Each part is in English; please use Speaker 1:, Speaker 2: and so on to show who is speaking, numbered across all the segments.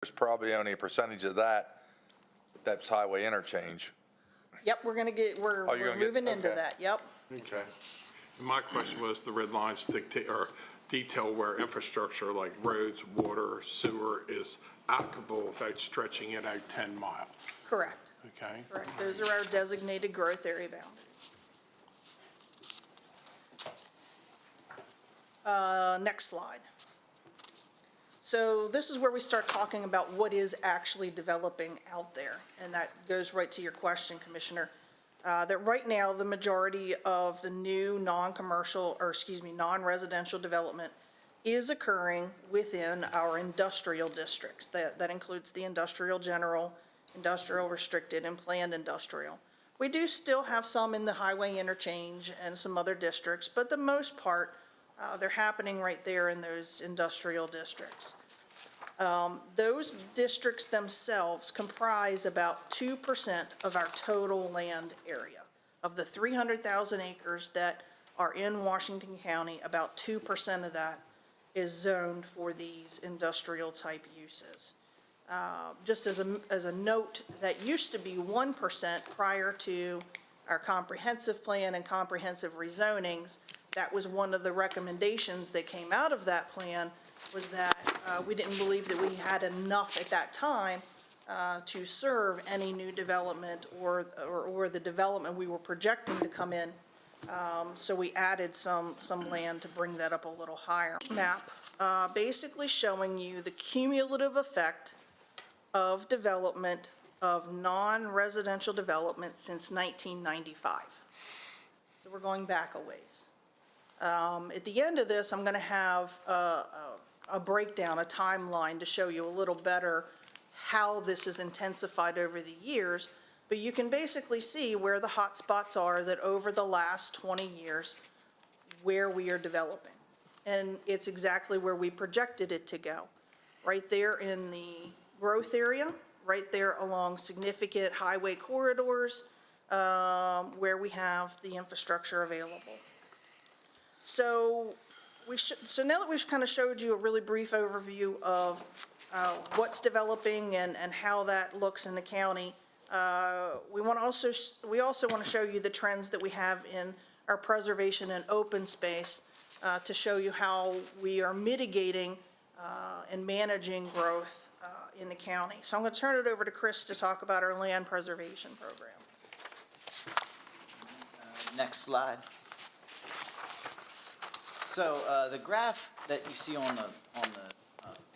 Speaker 1: there's probably only a percentage of that's highway interchange.
Speaker 2: Yep, we're
Speaker 1: you're gonna
Speaker 2: moving into
Speaker 1: okay.
Speaker 2: that, yep.
Speaker 3: Okay. And my question was, the red lines dictate, or detail where infrastructure like roads, water, sewer is applicable without stretching it out 10 miles,
Speaker 2: Correct,
Speaker 3: okay?
Speaker 2: correct. Those are our designated growth area boundaries. Next slide. So this is where we start talking about what is actually developing out there. And that goes right to your question, Commissioner. That right now, the majority of the new non-residential development is occurring within our industrial districts. That includes the industrial general, industrial restricted, and planned industrial. We do still have some in the highway interchange and some other districts, but the most part, they're happening right there in those industrial districts. Those districts themselves comprise about 2% of our total land area. Of the 300,000 acres that are in Washington County, about 2% of that is zoned for these industrial type uses. Just as a note, that used to be 1% prior to our comprehensive plan and comprehensive rezonings. That was one of the recommendations that came out of that plan, was that we didn't believe that we had enough at that time to serve any new development or the development we were projecting to come in. So we added some land to bring that up a little higher. Map basically showing you the cumulative effect of development of non-residential development since 1995. So we're going back a ways. At the end of this, I'm going to have a breakdown, a timeline to show you a little better how this has intensified over the years, but you can basically see where the hot spots are that over the last 20 years, where we are developing. And it's exactly where we projected it to go. Right there in the growth area, right there along significant highway corridors, where we have the infrastructure available. So now that we've kind of showed you a really brief overview of what's developing and how that looks in the county, we also want to show you the trends that we have in our preservation and open space to show you how we are mitigating and managing growth in the county. So I'm going to turn it over to Chris to talk about our land preservation program.
Speaker 4: Next slide. So the graph that you see on the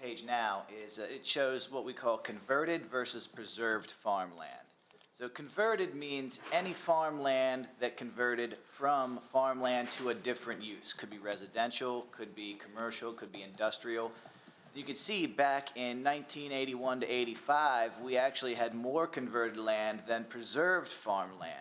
Speaker 4: page now is it shows what we call converted versus preserved farmland. So converted means any farmland that converted from farmland to a different use. Could be residential, could be commercial, could be industrial. You can see back in 1981 to 85, we actually had more converted land than preserved farmland.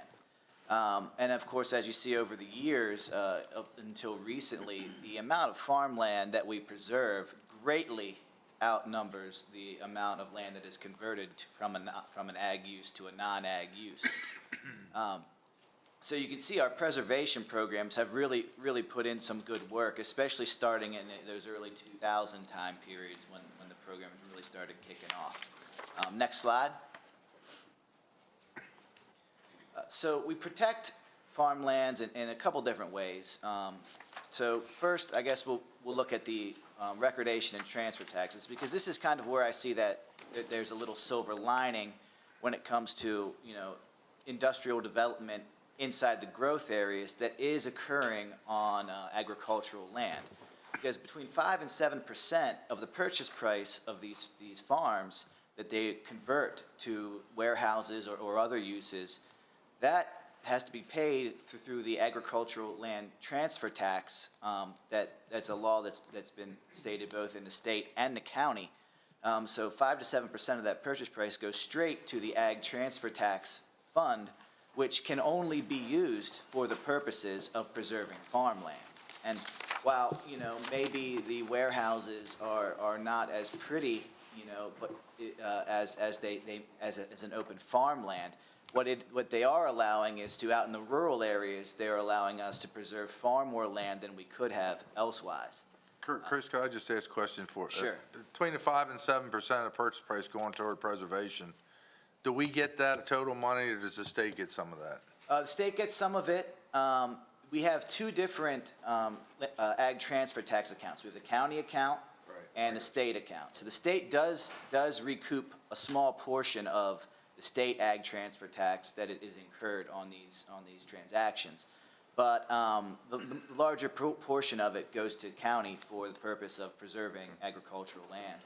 Speaker 4: And of course, as you see over the years, up until recently, the amount of farmland that we preserve greatly outnumbers the amount of land that is converted from an ag use to a non-ag use. So you can see our preservation programs have really put in some good work, especially starting in those early 2000 time periods when the programs really started kicking off. Next slide. So we protect farmlands in a couple different ways. So first, I guess we'll look at the recordation and transfer taxes, because this is kind of where I see that there's a little silver lining when it comes to, industrial development inside the growth areas that is occurring on agricultural land. Because between 5 and 7% of the purchase price of these farms that they convert to warehouses or other uses, that has to be paid through the agricultural land transfer tax. That's a law that's been stated both in the state and the county. So 5 to 7% of that purchase price goes straight to the ag transfer tax fund, which can only be used for the purposes of preserving farmland. And while maybe the warehouses are not as pretty, but as an open farmland, what they are allowing is to, out in the rural areas, they're allowing us to preserve far more land than we could have elsewise.
Speaker 1: Chris, could I just ask a question for?
Speaker 4: Sure.
Speaker 1: Between the 5% and 7% of purchase price going toward preservation, do we get that total money, or does the state get some of that?
Speaker 4: The state gets some of it. We have two different ag transfer tax accounts. We have the county account and the state account. So the state does recoup a small portion of the state ag transfer tax that it is incurred on these transactions. But the larger portion of it goes to county for the purpose of preserving agricultural land.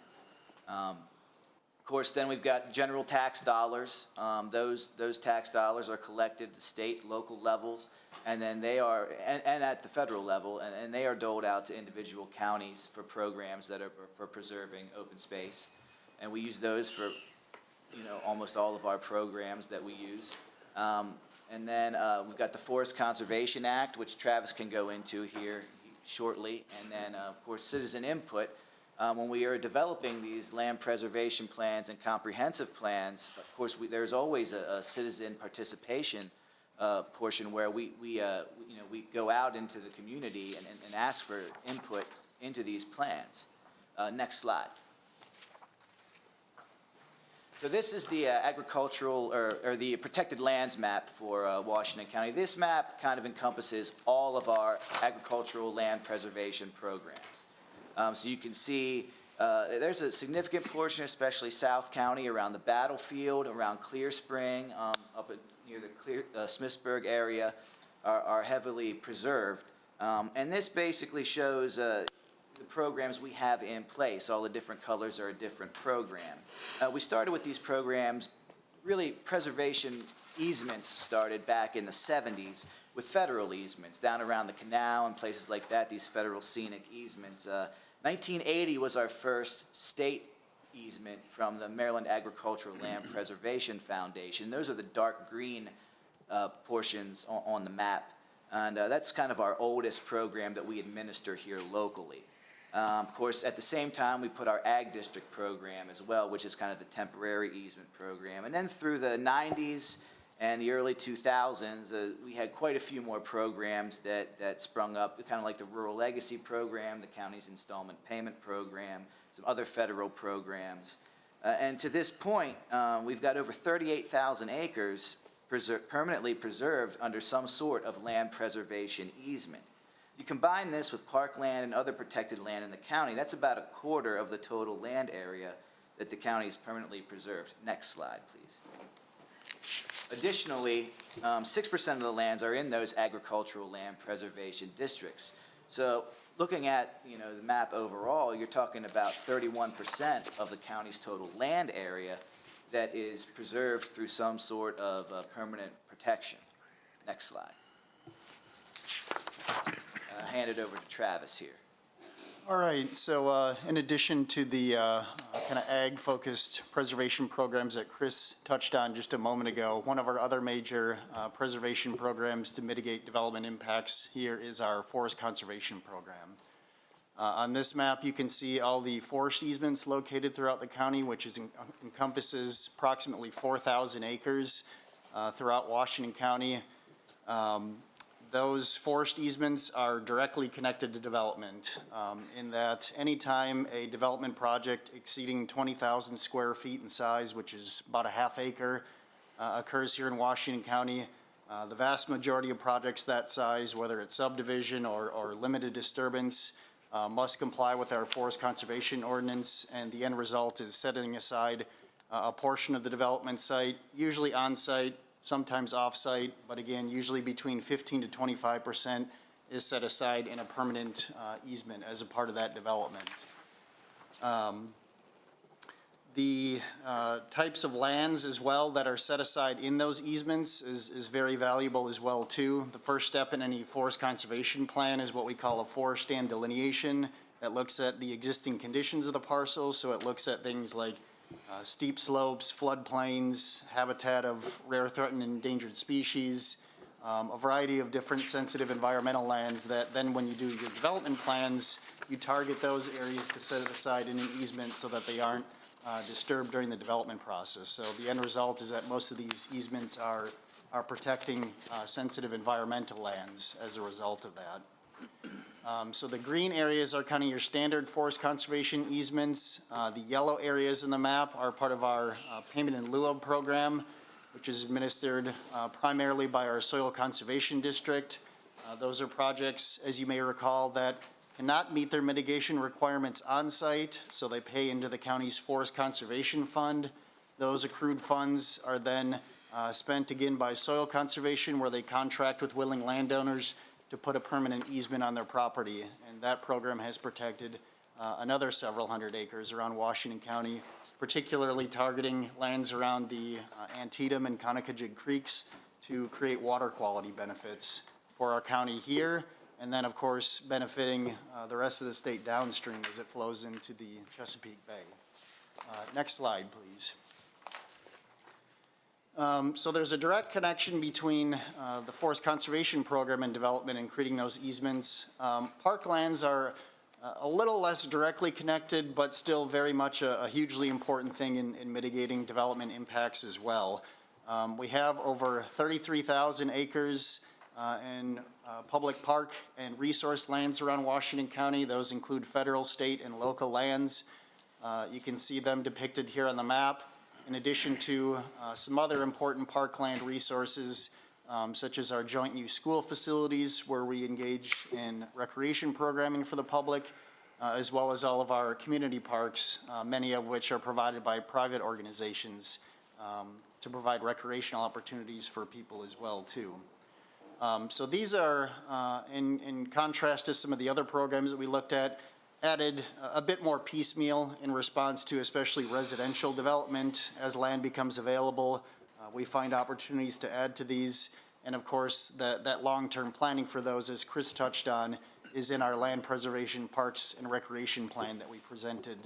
Speaker 4: Of course, then we've got general tax dollars. Those tax dollars are collected at state, local levels, and then they are, and at the federal level, and they are doled out to individual counties for programs that are for preserving open space. And we use those for, almost all of our programs that we use. And then we've got the Forest Conservation Act, which Travis can go into here shortly. And then, of course, citizen input. When we are developing these land preservation plans and comprehensive plans, of course, there's always a citizen participation portion where we go out into the community and ask for input into these plans. Next slide. So this is the agricultural or the protected lands map for Washington County. This map kind of encompasses all of our agricultural land preservation programs. So you can see there's a significant portion, especially South County, around the battlefield, around Clear Spring, up near the Smithsburg area, are heavily preserved. And this basically shows the programs we have in place. All the different colors are a different program. We started with these programs, really preservation easements started back in the 70s with federal easements down around the canal and places like that, these federal scenic easements. 1980 was our first state easement from the Maryland Agricultural Land Preservation Foundation. Those are the dark green portions on the map. And that's kind of our oldest program that we administer here locally. Of course, at the same time, we put our Ag District program as well, which is kind of the temporary easement program. And then through the 90s and the early 2000s, we had quite a few more programs that sprung up, kind of like the Rural Legacy Program, the County's Installment Payment Program, some other federal programs. And to this point, we've got over 38,000 acres permanently preserved under some sort of land preservation easement. You combine this with parkland and other protected land in the county, that's about a quarter of the total land area that the county is permanently preserved. Next slide, please. Additionally, 6% of the lands are in those agricultural land preservation districts. So looking at the map overall, you're talking about 31% of the county's total land area that is preserved through some sort of permanent protection. Next slide. Hand it over to Travis here.
Speaker 5: All right, so in addition to the kind of ag-focused preservation programs that Chris touched on just a moment ago, one of our other major preservation programs to mitigate development impacts here is our forest conservation program. On this map, you can see all the forest easements located throughout the county, which encompasses approximately 4,000 acres throughout Washington County. Those forest easements are directly connected to development in that anytime a development project exceeding 20,000 square feet in size, which is about a half acre, occurs here in Washington County, the vast majority of projects that size, whether it's subdivision or limited disturbance, must comply with our forest conservation ordinance, and the end result is setting aside a portion of the development site, usually on-site, sometimes off-site, but again, usually between 15 to 25% is set aside in a permanent easement as a part of that development. The types of lands as well that are set aside in those easements is very valuable as well too. The first step in any forest conservation plan is what we call a forest stand delineation that looks at the existing conditions of the parcel. So it looks at things like steep slopes, floodplains, habitat of rare, threatened, and endangered species, a variety of different sensitive environmental lands that then when you do your development plans, you target those areas to set it aside in an easement so that they aren't disturbed during the development process. So the end result is that most of these easements are protecting sensitive environmental lands as a result of that. So the green areas are kind of your standard forest conservation easements. The yellow areas in the map are part of our payment in lieu of program, which is administered primarily by our soil conservation district. Those are projects, as you may recall, that cannot meet their mitigation requirements on site, so they pay into the county's forest conservation fund. Those accrued funds are then spent again by soil conservation, where they contract with willing landowners to put a permanent easement on their property. And that program has protected another several hundred acres around Washington County, particularly targeting lands around the Antietam and Conococheague Creeks to create water quality benefits for our county here, and then, of course, benefiting the rest of the state downstream as it flows into the Chesapeake Bay. Next slide, please. So there's a direct connection between the Forest Conservation Program and development and creating those easements. Parklands are a little less directly connected, but still very much a hugely important thing in mitigating development impacts as well. We have over 33,000 acres in public park and resource lands around Washington County. Those include federal, state, and local lands. You can see them depicted here on the map, in addition to some other important parkland resources, such as our joint use school facilities, where we engage in recreation programming for the public, as well as all of our community parks, many of which are provided by private organizations to provide recreational opportunities for people as well, too. So these are, in contrast to some of the other programs that we looked at, added a bit more piecemeal in response to especially residential development. As land becomes available, we find opportunities to add to these. And of course, that long-term planning for those, as Chris touched on, is in our land preservation, parks, and recreation plan that we presented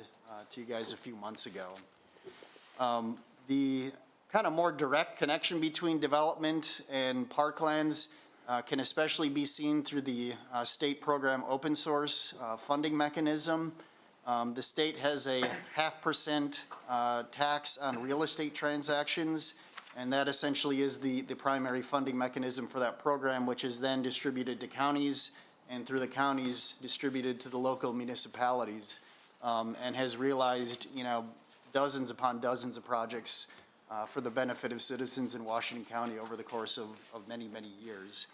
Speaker 5: to you guys a few months ago. The kind of more direct connection between development and parklands can especially be seen through the state program open source funding mechanism. The state has a 0.5% tax on real estate transactions, and that essentially is the primary funding mechanism for that program, which is then distributed to counties, and through the counties distributed to the local municipalities, and has realized, dozens upon dozens of projects for the benefit of citizens in Washington County over the course of many, many years.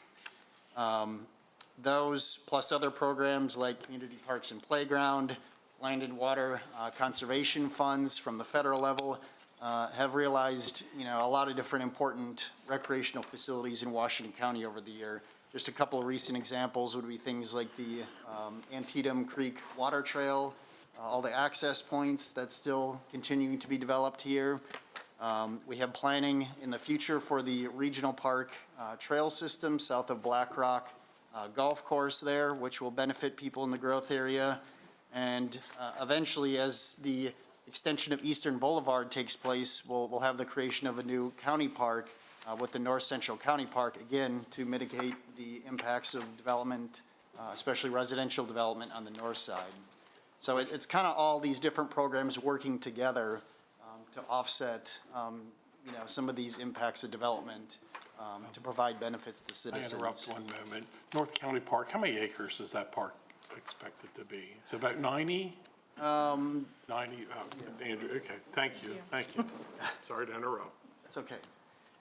Speaker 5: Those plus other programs like Community Parks and Playground, Land and Water Conservation Funds from the federal level have realized, a lot of different important recreational facilities in Washington County over the year. Just a couple of recent examples would be things like the Antietam Creek Water Trail, all the access points that's still continuing to be developed here. We have planning in the future for the regional park trail system south of Black Rock golf course there, which will benefit people in the growth area. And eventually, as the extension of Eastern Boulevard takes place, we'll have the creation of a new county park with the North Central County Park, again, to mitigate the impacts of development, especially residential development on the north side. So it's kind of all these different programs working together to offset, some of these impacts of development to provide benefits to
Speaker 3: I
Speaker 5: citizens.
Speaker 3: interrupt one moment. North County Park, how many acres is that park expected to be? Is it about 90? 90, Andrew, okay, thank you. Sorry to interrupt.
Speaker 5: That's okay.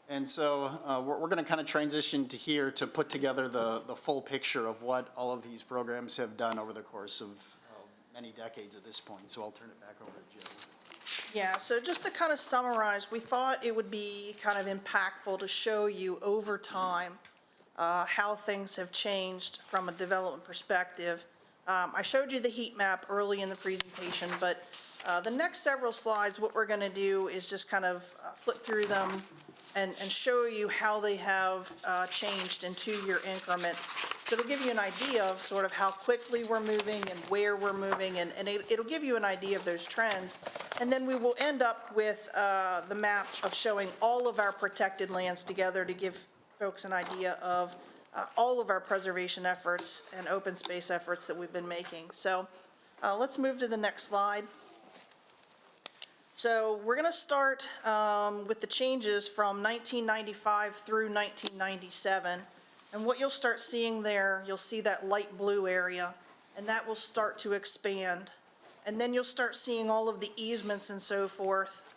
Speaker 5: And so we're going to kind of transition to here to put together the full picture of what all of these programs have done over the course of many decades at this point. So I'll turn it back over to Jill.
Speaker 2: Yeah, so just to kind of summarize, we thought it would be kind of impactful to show you over time how things have changed from a development perspective. I showed you the heat map early in the presentation, but the next several slides, what we're going to do is just kind of flip through them and show you how they have changed in 2-year increments. So it'll give you an idea of sort of how quickly we're moving and where we're moving, and it'll give you an idea of those trends. And then we will end up with the map of showing all of our protected lands together to give folks an idea of all of our preservation efforts and open space efforts that we've been making. So let's move to the next slide. So we're going to start with the changes from 1995 through 1997. And what you'll start seeing there, you'll see that light blue area, and that will start to expand. And then you'll start seeing all of the easements and so forth.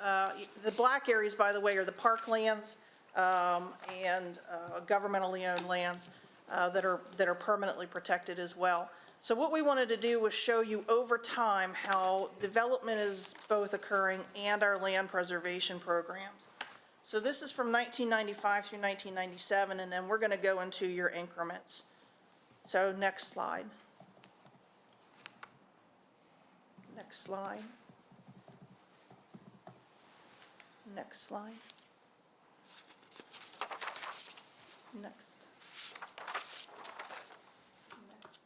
Speaker 2: The black areas, by the way, are the parklands and governmentally owned lands that are permanently protected as well. So what we wanted to do was show you over time how development is both occurring and our land preservation programs. So this is from 1995 through 1997, and then we're going to go into your increments. So next slide. Next slide. Next slide. Next. Next.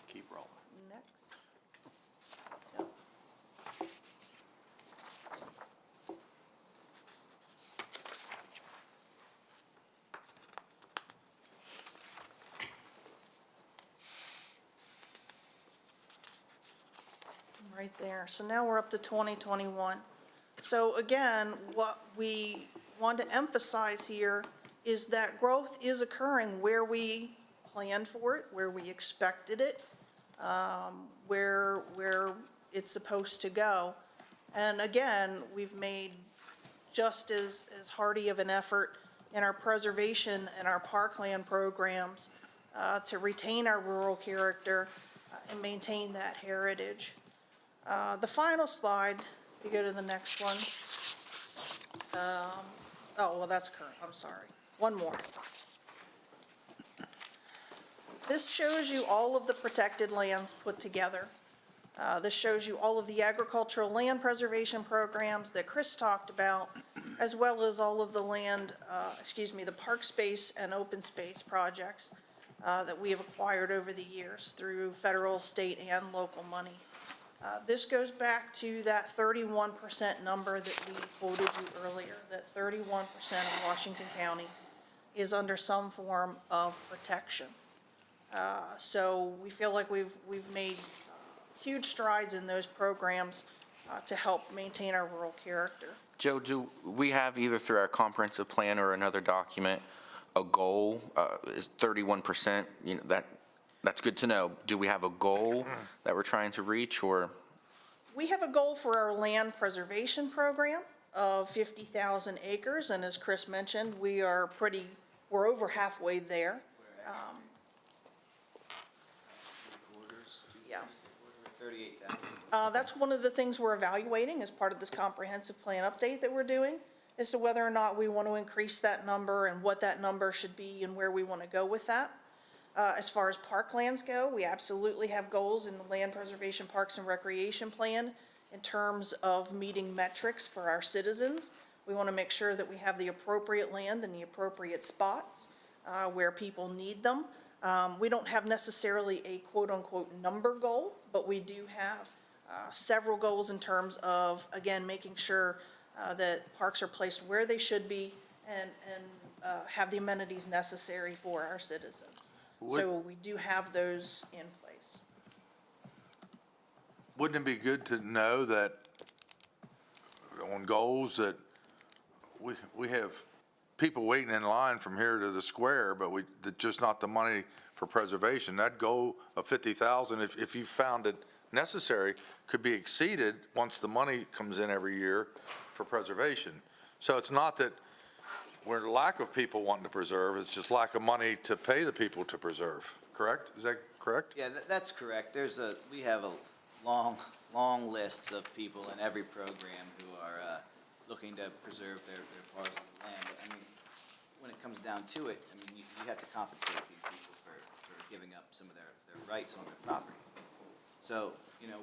Speaker 6: Keep rolling.
Speaker 2: Next. Yep. Right there. So now we're up to 2021. So again, what we want to emphasize here is that growth is occurring where we planned for it, where we expected it, where it's supposed to go. And again, we've made just as hearty of an effort in our preservation and our parkland programs to retain our rural character and maintain that heritage. The final slide, if you go to the next one. Oh, well, that's current, I'm sorry. One more. This shows you all of the protected lands put together. This shows you all of the agricultural land preservation programs that Chris talked about, as well as all of the the park space and open space projects that we have acquired over the years through federal, state, and local money. This goes back to that 31% number that we quoted you earlier, that 31% of Washington County is under some form of protection. So we feel like we've made huge strides in those programs to help maintain our rural character.
Speaker 6: Joe, do we have either through our comprehensive plan or another document a goal? Is 31%, that's good to know. Do we have a goal that we're trying to reach, or?
Speaker 2: We have a goal for our land preservation program of 50,000 acres, and as Chris mentioned, we're over halfway there. Yeah.
Speaker 4: 38,000.
Speaker 2: That's one of the things we're evaluating as part of this comprehensive plan update that we're doing, as to whether or not we want to increase that number and what that number should be and where we want to go with that. As far as parklands go, we absolutely have goals in the Land Preservation Parks and Recreation Plan in terms of meeting metrics for our citizens. We want to make sure that we have the appropriate land in the appropriate spots where people need them. We don't have necessarily a quote-unquote number goal, but we do have several goals in terms of, again, making sure that parks are placed where they should be and have the amenities necessary for our citizens. So we do have those in place.
Speaker 1: Wouldn't it be good to know that on goals that we have people waiting in line from here to the square, but just not the money for preservation? That goal of 50,000, if you found it necessary, could be exceeded once the money comes in every year for preservation. So it's not that we're lack of people wanting to preserve, it's just lack of money to pay the people to preserve, correct? Is that correct?
Speaker 4: Yeah, that's correct. We have a long lists of people in every program who are looking to preserve their parcels of land. But, I mean, when it comes down to it, I mean, you have to compensate these people for giving up some of their rights on their property. So,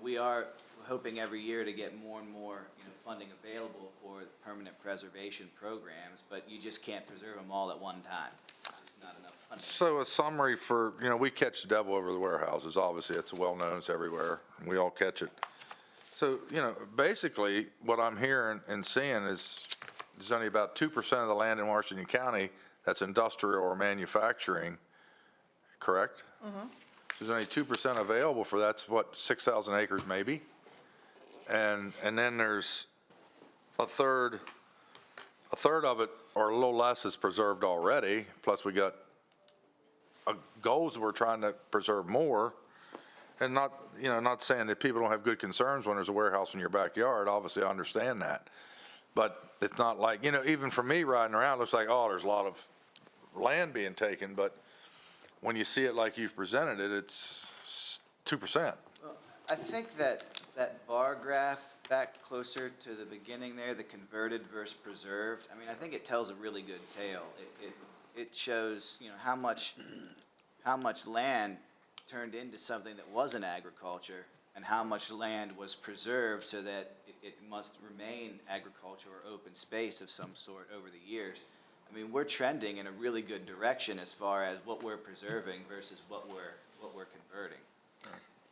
Speaker 4: we're hoping every year to get more and more, funding available for permanent preservation programs, but you just can't preserve them all at one time. There's just not enough funding.
Speaker 1: So a summary for, we catch the devil over the warehouses, obviously, it's well known, it's everywhere, and we all catch it. So, basically, what I'm hearing and seeing is there's only about 2% of the land in Washington County that's industrial or manufacturing, correct? Mm-hmm. There's only 2% available for that's what, 6,000 acres maybe? And then there's a third a third of it or a little less is preserved already, plus we got goals we're trying to preserve more. And not, not saying that people don't have good concerns when there's a warehouse in your backyard, obviously I understand that. But it's not like, even for me riding around, it looks like, oh, there's a lot of land being taken, but when you see it like you've presented it, it's 2%.
Speaker 4: I think that bar graph back closer to the beginning there, the converted versus preserved, I think it tells a really good tale. It shows, how much land turned into something that wasn't agriculture and how much land was preserved so that it must remain agriculture or open space of some sort over the years. We're trending in a really good direction as far as what we're preserving versus what we're converting.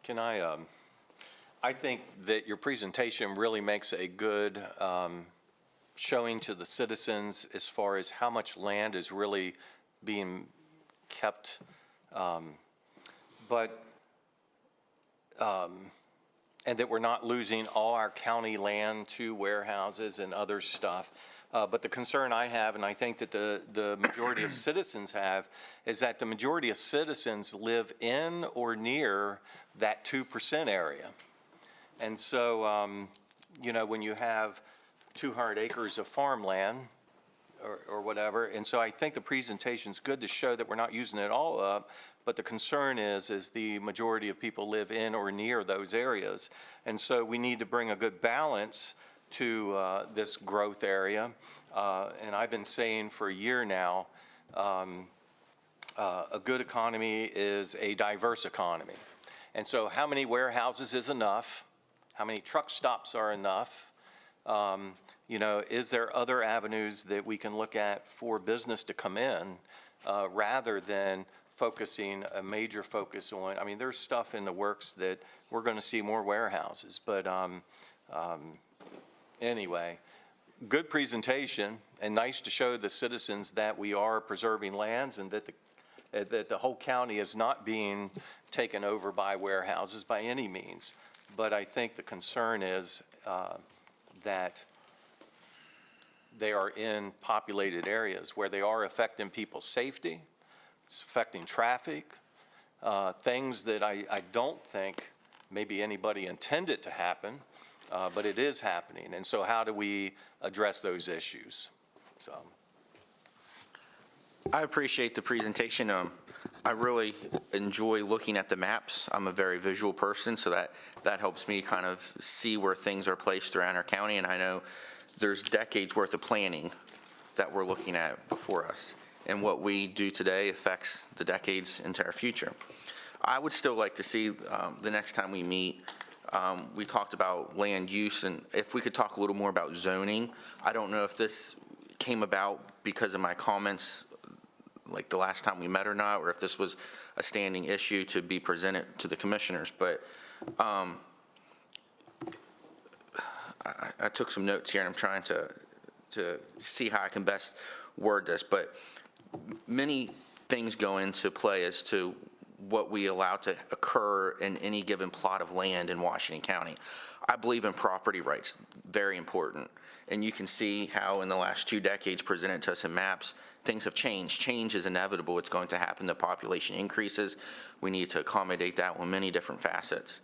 Speaker 7: Can I think that your presentation really makes a good showing to the citizens as far as how much land is really being kept, and that we're not losing all our county land to warehouses and other stuff. But the concern I have, and I think that the majority of citizens have, is that the majority of citizens live in or near that 2% area. And so, when you have 200 acres of farmland or whatever, and so I think the presentation's good to show that we're not using it all up, but the concern is the majority of people live in or near those areas. And so we need to bring a good balance to this growth area. And I've been saying for a year now, a good economy is a diverse economy. And so how many warehouses is enough? How many truck stops are enough? Is there other avenues that we can look at for business to come in rather than focusing a major focus on, there's stuff in the works that we're going to see more warehouses. But anyway, good presentation and nice to show the citizens that we are preserving lands and that the whole county is not being taken over by warehouses by any means. But I think the concern is that they are in populated areas where they are affecting people's safety. It's affecting traffic, things that I don't think maybe anybody intended to happen, but it is happening. And so how do we address those issues? So
Speaker 6: I appreciate the presentation. I really enjoy looking at the maps. I'm a very visual person, so that helps me kind of see where things are placed around our county, and I know there's decades worth of planning that we're looking at before us, and what we do today affects the decades into our future. I would still like to see the next time we meet, we talked about land use, and if we could talk a little more about zoning. I don't know if this came about because of my comments like the last time we met or not, or if this was a standing issue to be presented to the commissioners, but I took some notes here and I'm trying to see how I can best word this, but many things go into play as to what we allow to occur in any given plot of land in Washington County. I believe in property rights, very important. And you can see how in the last 2 decades presented to us in maps, things have changed. Change is inevitable. It's going to happen. The population increases. We need to accommodate that with many different facets.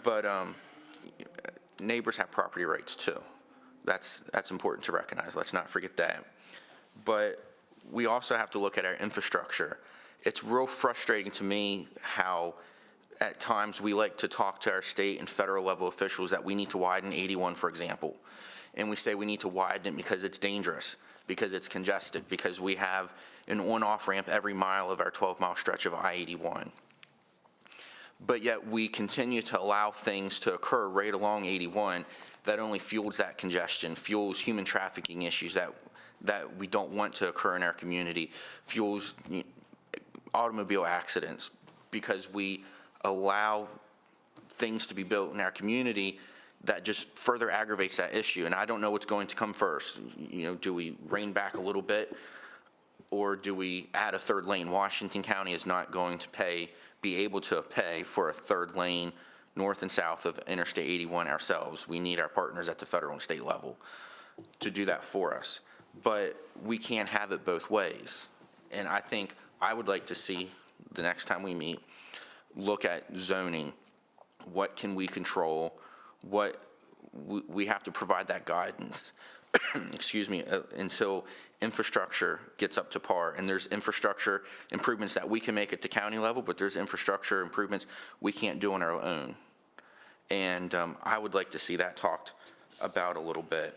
Speaker 6: But neighbors have property rights too. That's important to recognize. Let's not forget that. But we also have to look at our infrastructure. It's real frustrating to me how at times we like to talk to our state and federal level officials that we need to widen 81, for example. And we say we need to widen it because it's dangerous, because it's congested, because we have an on-off ramp every mile of our 12-mile stretch of I-81. But yet we continue to allow things to occur right along 81 that only fuels that congestion, fuels human trafficking issues that we don't want to occur in our community, fuels automobile accidents, because we allow things to be built in our community that just further aggravates that issue. And I don't know what's going to come first. Do we rein back a little bit, or do we add a third lane? Washington County is not going to be able to pay for a third lane north and south of Interstate 81 ourselves. We need our partners at the federal and state level to do that for us. but we can't have it both ways. And I think I would like to see, the next time we meet, look at zoning. What can we control? What, we have to provide that guidance, excuse me, until infrastructure gets up to par. And there's infrastructure improvements that we can make at the county level, but there's infrastructure improvements we can't do on our own. And I would like to see that talked about a little bit.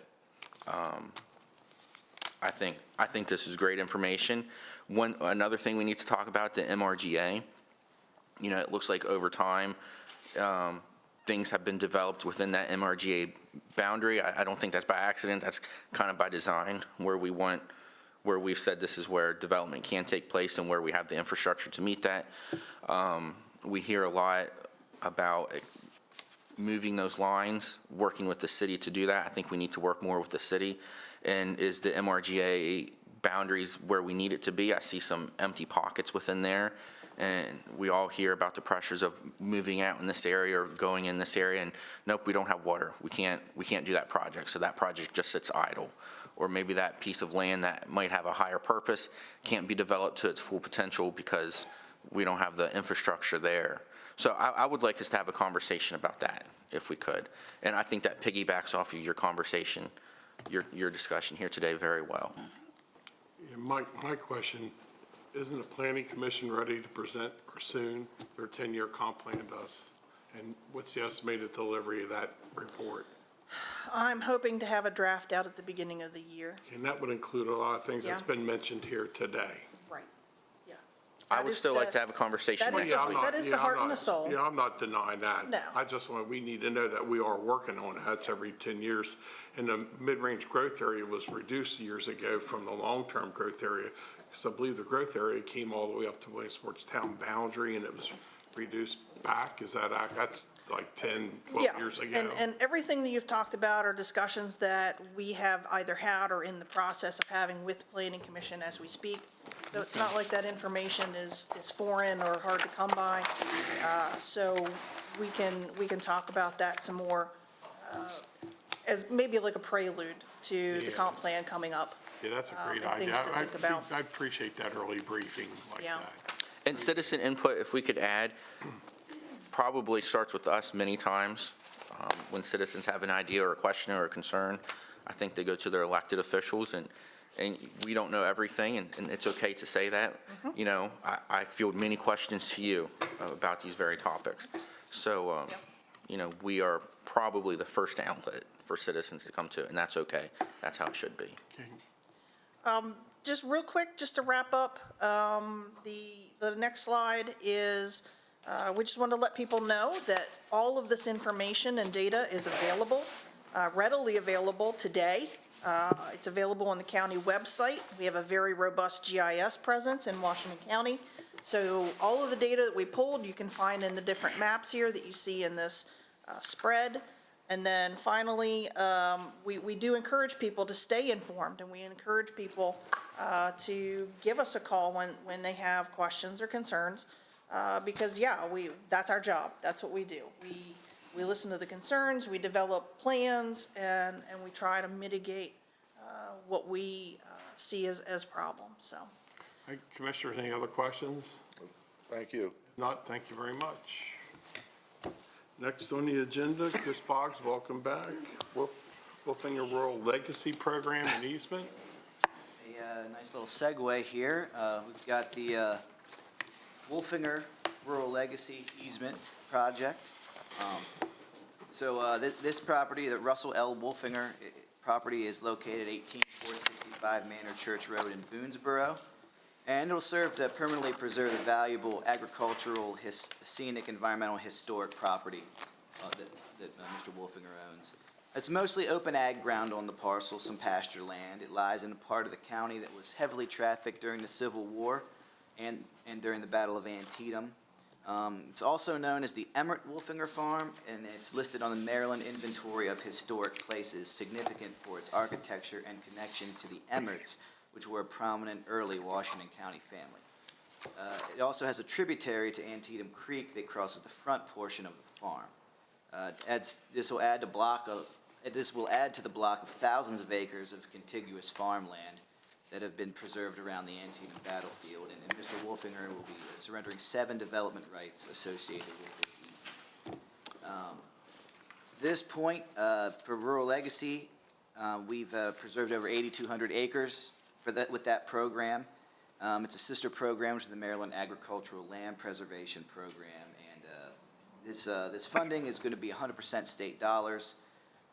Speaker 6: I think this is great information. Another thing we need to talk about, the MRGA. You know, it looks like over time, things have been developed within that MRGA boundary. I don't think that's by accident. That's kind of by design, where we've said this is where development can take place and where we have the infrastructure to meet that. We hear a lot about moving those lines, working with the city to do that. I think we need to work more with the city. And is the MRGA boundaries where we need it to be? I see some empty pockets within there. And we all hear about the pressures of moving out in this area or going in this area, and nope, we don't have water. We can't do that project, so that project just sits idle. Or maybe that piece of land that might have a higher purpose can't be developed to its full potential because we don't have the infrastructure there. So I would like us to have a conversation about that, if we could. And I think that piggybacks off of your conversation, your discussion here today very well.
Speaker 3: Yeah, my question, isn't the planning commission ready to present or soon their 10-year comp plan to us? And what's the estimated delivery of that report?
Speaker 2: I'm hoping to have a draft out at the beginning of the year.
Speaker 3: And that would include a lot of things that's
Speaker 2: Yeah.
Speaker 3: been mentioned here today.
Speaker 2: Right, yeah.
Speaker 6: I
Speaker 2: That
Speaker 6: would
Speaker 2: is
Speaker 6: still like
Speaker 2: the-
Speaker 6: to have a conversation
Speaker 2: that
Speaker 6: with
Speaker 2: is
Speaker 6: you.
Speaker 2: the- that is the heart and the soul.
Speaker 3: Yeah, I'm not denying that.
Speaker 2: No.
Speaker 3: I just we need to know that we are working on it. That's every 10 years. And the mid-range growth area was reduced years ago from the long-term growth area, because I believe the growth area came all the way up to Williamsport's town boundary, and it was reduced back. Is that, that's like 10, 12
Speaker 2: Yeah,
Speaker 3: years ago?
Speaker 2: and everything that you've talked about are discussions that we have either had or in the process of having with the planning commission as we speak. So it's not like that information is foreign or hard to come by. So we can talk about that some more as maybe like a prelude to the comp
Speaker 3: Yes.
Speaker 2: plan coming up.
Speaker 3: Yeah, that's a great
Speaker 2: and
Speaker 3: idea.
Speaker 2: things to think about.
Speaker 3: I appreciate that early briefing like
Speaker 2: Yeah.
Speaker 3: that.
Speaker 6: And citizen input, if we could add, probably starts with us many times. When citizens have an idea or a question or a concern, I think they go to their elected officials, and we don't know everything, and it's okay to say that. You know, I field many questions to you about these very topics. So, you know, we are probably the first outlet for citizens to come to, and that's okay. That's how it should be.
Speaker 3: Okay.
Speaker 2: Just real quick, just to wrap up, the next slide is, we just want to let people know that all of this information and data is available, readily available today. It's available on the county website. We have a very robust GIS presence in Washington County. So all of the data that we pulled, you can find in the different maps here that you see in this spread. And then finally, we do encourage people to stay informed, and we encourage people to give us a call when they have questions or concerns, because, yeah, that's our job. That's what we do. We listen to the concerns, we develop plans, and we try to mitigate what we see as problems, so.
Speaker 3: Hey, Commissioners, any other questions?
Speaker 1: Thank you.
Speaker 3: Not, thank you very much. Next on the agenda, Chris Boggs, welcome back. Wolfinger Rural Legacy Program and Easement.
Speaker 4: A nice little segue here. We've got the Wolfinger Rural Legacy Easement Project. This property, the Russell L. Wolfinger property, is located at 18465 Manor Church Road in Boonesboro. And it'll serve to permanently preserve the valuable agricultural, scenic, environmental, historic property that Mr. Wolfinger owns. It's mostly open ag ground on the parcel, some pasture land. It lies in a part of the county that was heavily trafficked during the Civil War and during the Battle of Antietam. It's also known as the Earmarked Wolfinger Farm, and it's listed on the Maryland Inventory of Historic Places, significant for its architecture and connection to the Emerts, which were a prominent early Washington County family. It also has a tributary to Antietam Creek that crosses the front portion of the farm. This will add a block of This will add to the block of thousands of acres of contiguous farmland that have been preserved around the Antietam battlefield, and Mr. Wolfinger will be surrendering 7 development rights associated with this easement. This point, for rural legacy, we've preserved over 8,200 acres with that program. It's a sister program to the Maryland Agricultural Land Preservation Program, and this funding is going to be 100% state dollars,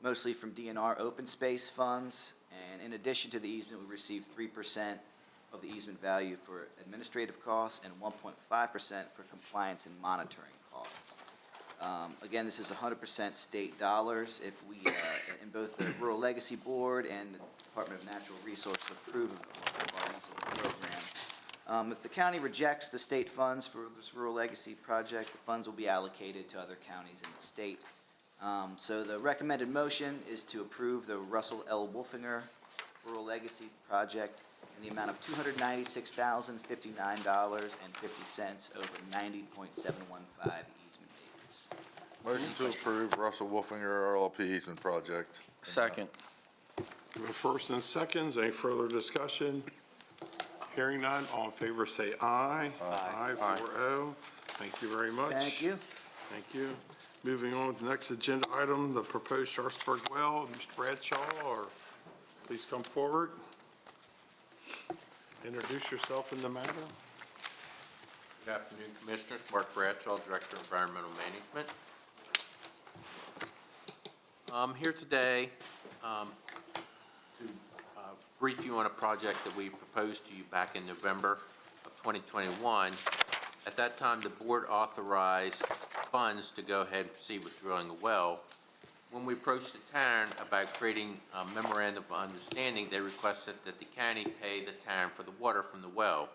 Speaker 4: mostly from DNR open space funds, and in addition to the easement, we receive 3% of the easement value for administrative costs and 1.5% for compliance and monitoring costs. Again, this is 100% state dollars. If we, in both the Rural Legacy Board and the Department of Natural Resources approve of our use of the program. If the county rejects the state funds for this Rural Legacy project, the funds will be allocated to other counties in the state. So the recommended motion is to approve the Russell L. Wolfinger Rural Legacy Project in the amount of $296,059.50 over 90.715 easement acres.
Speaker 1: Motion to approve Russell Wolfinger LLP easement project.
Speaker 6: Second.
Speaker 3: We have first and seconds. Any further discussion? Hearing none, all in favor say aye. Aye. 4-0. Thank you very much.
Speaker 4: Thank you.
Speaker 3: Thank you. Moving on to the next agenda item, the proposed Sharpsburg well. Mr. Bradshaw, please come forward. Introduce yourself in the matter.
Speaker 8: Good afternoon, Commissioners. Mark Bradshaw, Director of Environmental Management. I'm here today to brief you on a project that we proposed to you back in November of 2021. At that time, the board authorized funds to go ahead and proceed with drilling a well. When we approached the town about creating a memorandum of understanding, they requested that the county pay the town for the water from the well.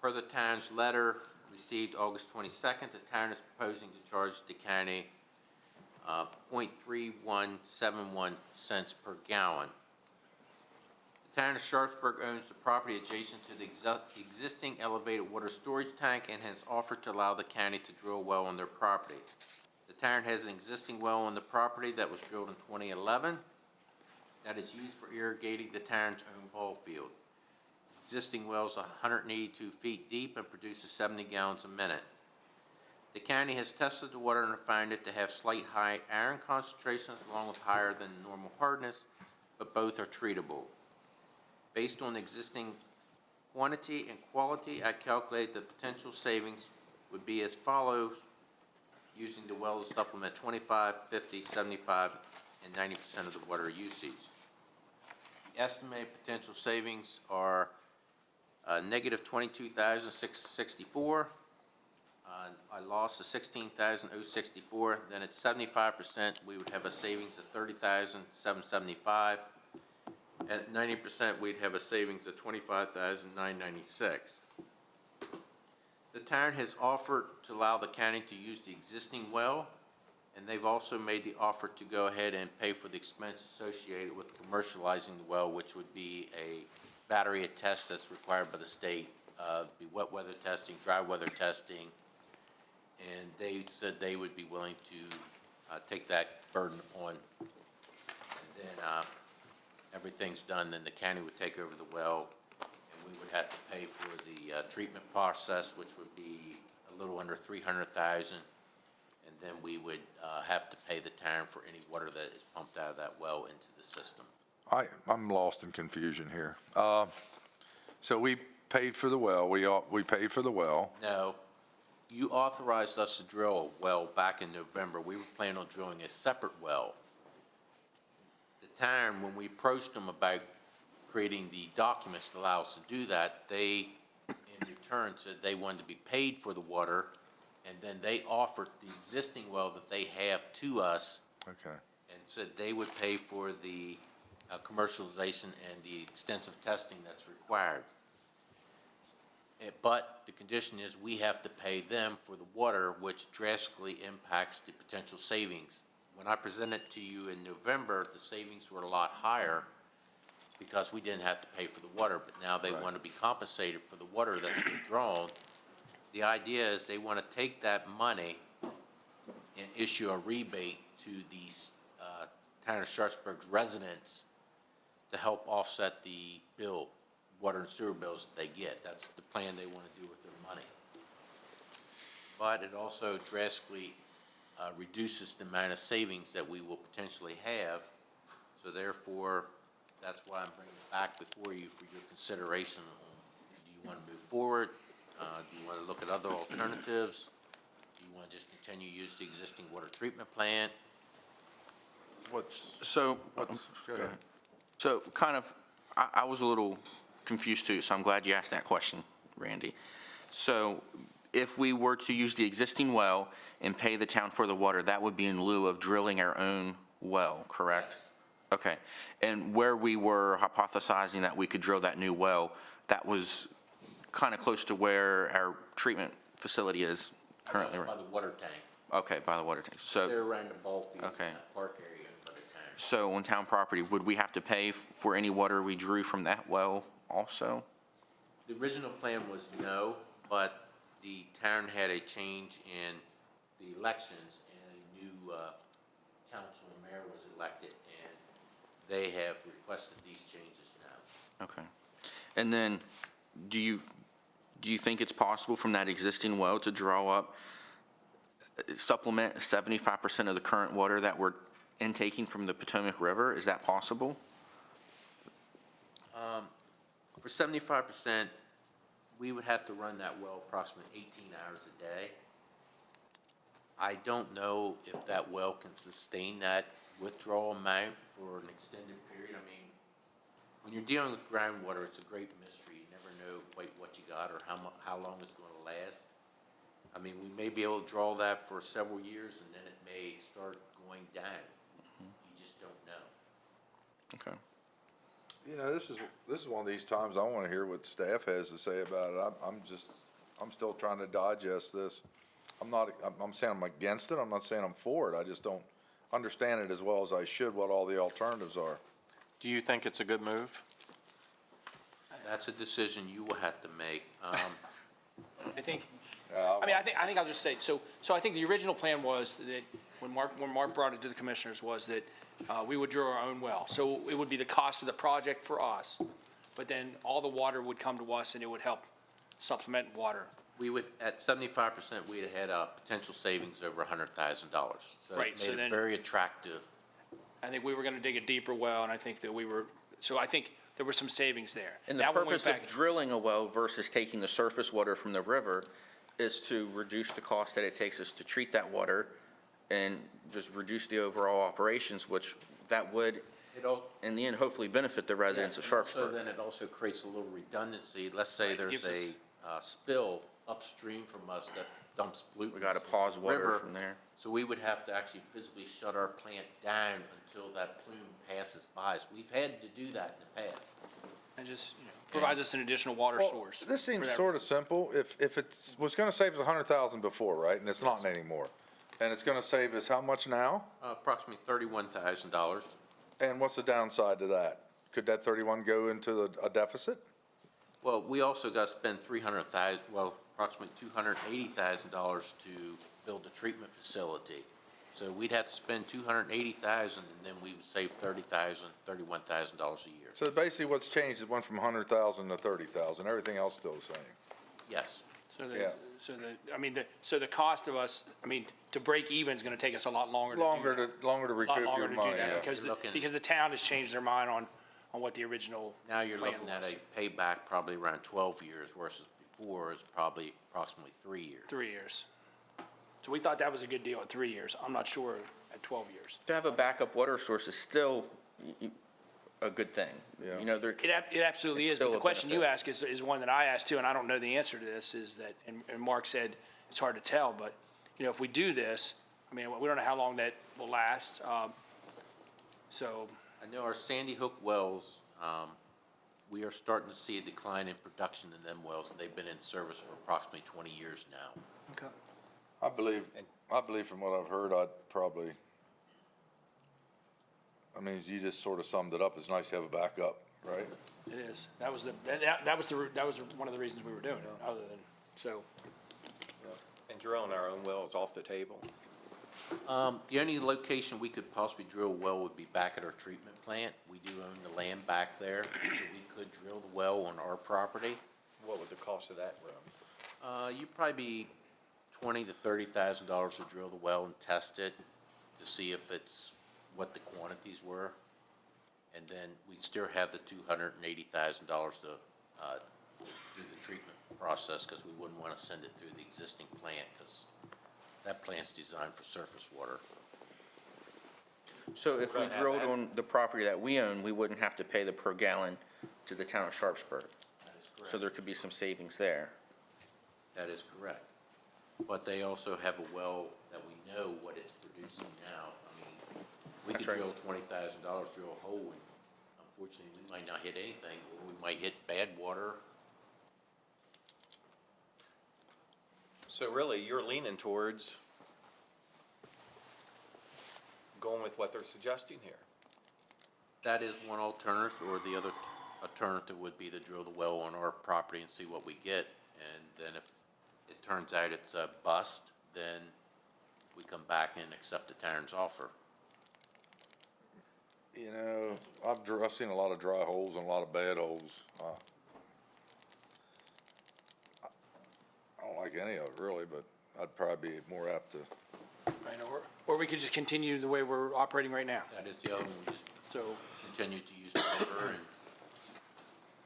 Speaker 8: Per the town's letter received August 22nd, the town is proposing to charge the county 0.3171 cents per gallon. The town of Sharpsburg owns the property adjacent to the existing elevated water storage tank and has offered to allow the county to drill a well on their property. The town has an existing well on the property that was drilled in 2011 that is used for irrigating the town's own ball field. Existing well is 182 feet deep and produces 70 gallons a minute. The county has tested the water and found it to have slight high iron concentrations along with higher than normal hardness, but both are treatable. Based on the existing quantity and quality, I calculate the potential savings would be as follows, using the well to supplement 25, 50, 75, and 90% of the water usage. The estimated potential savings are negative 22,664. I lost the 16,064. Then at 75%, we would have a savings of 30,775. At 90%, we'd have a savings of 25,996. The town has offered to allow the county to use the existing well, and they've also made the offer to go ahead and pay for the expense associated with commercializing the well, which would be a battery of tests that's required by the state, be wet weather testing, dry weather testing, and they said they would be willing to take that burden on. And then everything's done, then the county would take over the well, and we would have to pay for the treatment process, which would be a little under $300,000, and then we would have to pay the town for any water that is pumped out of that well into the system.
Speaker 1: I'm lost in confusion here. So we paid for the well, we paid for the well.
Speaker 8: No, you authorized us to drill a well back in November. We were planning on drilling a separate well. The town, when we approached them about creating the documents to allow us to do that, they in return said they wanted to be paid for the water, and then they offered the existing well that they have to us.
Speaker 1: Okay.
Speaker 8: And said they would pay for the commercialization and the extensive testing that's required. But the condition is we have to pay them for the water, which drastically impacts the potential savings. When I presented to you in November, the savings were a lot higher because we didn't have to pay for the water, but now they want to be compensated for the water that's been drawn. The idea is they want to take that money and issue a rebate to the town of Sharpsburg's residents to help offset the bill, water and sewer bills that they get. That's the plan they want to do with their money. But it also drastically reduces the amount of savings that we will potentially have. So therefore, that's why I'm bringing it back before you for your consideration. Do you want to move forward? Do you want to look at other alternatives? Do you want to just continue to use the existing water treatment plant?
Speaker 1: Go ahead.
Speaker 6: So kind of, I was a little confused too, so I'm glad you asked that question, Randy. So if we were to use the existing well and pay the town for the water, that would be in lieu of drilling our own well, correct?
Speaker 8: Yes.
Speaker 6: Okay. And where we were hypothesizing that we could drill that new well, that was kind of close to where our treatment facility is currently.
Speaker 8: By the water tank.
Speaker 6: Okay, by the water tank. So.
Speaker 8: They're around the ball field in
Speaker 6: Okay.
Speaker 8: that park area by the tank.
Speaker 6: So on town property, would we have to pay for any water we drew from that well also?
Speaker 8: The original plan was no, but the town had a change in the elections and a new council and mayor was elected, and they have requested these changes now.
Speaker 6: Okay. And then, do you think it's possible from that existing well to draw up, supplement 75% of the current water that we're intaking from the Potomac River? Is that possible?
Speaker 8: For 75%, we would have to run that well approximately 18 hours a day. I don't know if that well can sustain that withdrawal amount for an extended period. I mean, when you're dealing with groundwater, it's a great mystery. You never know quite what you got or how long it's going to last. I mean, we may be able to draw that for several years, and then it may start going down. You just don't know.
Speaker 6: Okay.
Speaker 1: You know, this is one of these times I want to hear what staff has to say about it. I'm still trying to digest this. I'm saying I'm against it. I'm not saying I'm for it. I just don't understand it as well as I should, what all the alternatives are.
Speaker 7: Do you think it's a good move?
Speaker 8: That's a decision you will have to make.
Speaker 9: I think, I think I'll just say, so I think the original plan was that, when Mark brought it to the commissioners, was that we would drill our own well. So it would be the cost of the project for us, but then all the water would come to us and it would help supplement water.
Speaker 8: We would, at 75%, we'd have had a potential savings over $100,000. So
Speaker 9: Right,
Speaker 8: it
Speaker 9: so
Speaker 8: made
Speaker 9: then-
Speaker 8: it very attractive.
Speaker 9: I think we were gonna dig a deeper well, and I think that so I think there were some savings there.
Speaker 6: And the
Speaker 9: That one went
Speaker 6: purpose of
Speaker 9: back-
Speaker 6: drilling a well versus taking the surface water from the river is to reduce the cost that it takes us to treat that water and just reduce the overall operations, which that would, in the end, hopefully benefit the residents of
Speaker 8: So
Speaker 6: Sharpsburg.
Speaker 8: then it also creates a little redundancy. Let's say
Speaker 9: Right,
Speaker 8: there's
Speaker 9: gives
Speaker 8: a spill upstream from us that dumps pollutants.
Speaker 6: We gotta pause water
Speaker 8: river.
Speaker 6: from there.
Speaker 8: So we would have to actually physically shut our plant down until that plume passes by. So we've had to do that in the past.
Speaker 9: And just, provides us an additional water
Speaker 1: Well,
Speaker 9: source.
Speaker 1: this seems
Speaker 9: for that.
Speaker 1: sort of simple. If it was going to save us 100,000 before, right, and it's not anymore, and it's going to save us how much now?
Speaker 8: Approximately $31,000.
Speaker 1: And what's the downside to that? Could that 31 go into a deficit?
Speaker 8: Well, we also got to spend approximately $280,000 to build a treatment facility. So we'd have to spend $280,000, and then we would save $31,000 a year.
Speaker 1: So basically what's changed is it went from 100,000 to 30,000. Everything else still the same.
Speaker 8: Yes.
Speaker 1: Yeah.
Speaker 9: So the cost of us, to break even is gonna take us a lot longer to do that.
Speaker 1: Longer to
Speaker 9: A lot
Speaker 1: recoup
Speaker 9: longer
Speaker 1: your
Speaker 9: to do
Speaker 1: money,
Speaker 9: that,
Speaker 1: yeah.
Speaker 9: because,
Speaker 8: You're looking-
Speaker 9: because the town has changed their mind on what the original
Speaker 8: Now you're
Speaker 9: plan
Speaker 8: looking at
Speaker 9: was.
Speaker 8: a payback probably around 12 years versus before is probably approximately 3 years.
Speaker 9: 3 years. So we thought that was a good deal at 3 years. I'm not sure at 12 years.
Speaker 6: To have a backup water source is still a good thing.
Speaker 1: Yeah.
Speaker 6: You know,
Speaker 9: It absolutely
Speaker 6: It's
Speaker 9: is, but
Speaker 6: still
Speaker 9: the
Speaker 6: a
Speaker 9: question you
Speaker 6: benefit.
Speaker 9: ask is one that I asked too, and I don't know the answer to this, is that, and Mark said it's hard to tell, but, if we do this, we don't know how long that will last, so,
Speaker 8: I know our Sandy Hook wells, we are starting to see a decline in production in them wells, and they've been in service for approximately 20 years now.
Speaker 9: okay.
Speaker 1: I believe from what I've heard, you just sort of summed it up. It's nice to have a backup, right?
Speaker 9: It is. That was one of the reasons we were doing it, other than, so.
Speaker 7: And drilling our own wells off the table.
Speaker 8: The only location we could possibly drill a well would be back at our treatment plant. We do own the land back there, so we could drill the well on our property.
Speaker 7: What would the cost of that run?
Speaker 8: You'd probably be $20,000 to $30,000 to drill the well and test it to see if it's what the quantities were. And then we'd still have the $280,000 to do the treatment process, because we wouldn't want to send it through the existing plant, because that plant's designed for surface water.
Speaker 6: So if we
Speaker 7: Right.
Speaker 6: drilled on the property that we own, we wouldn't have to pay the per gallon to the town of Sharpsburg.
Speaker 8: That is correct.
Speaker 6: So there could be some savings there.
Speaker 8: That is correct. But they also have a well that we know what it's producing now. I mean, we could
Speaker 6: That's right.
Speaker 8: drill $20,000, drill a hole, and unfortunately, we might not hit anything, or we might hit bad water.
Speaker 7: So really, you're leaning towards going with what they're suggesting here.
Speaker 8: That is one alternative, or the other alternative would be to drill the well on our property and see what we get. And then if it turns out it's a bust, then we come back and accept the town's offer.
Speaker 1: You know, I've seen a lot of dry holes and a lot of bad holes. I don't like any of it really, but I'd probably be more apt to.
Speaker 9: Right, or we could just continue the way we're operating right now.
Speaker 8: That is the other one, we just
Speaker 9: So,
Speaker 8: continue to use the river,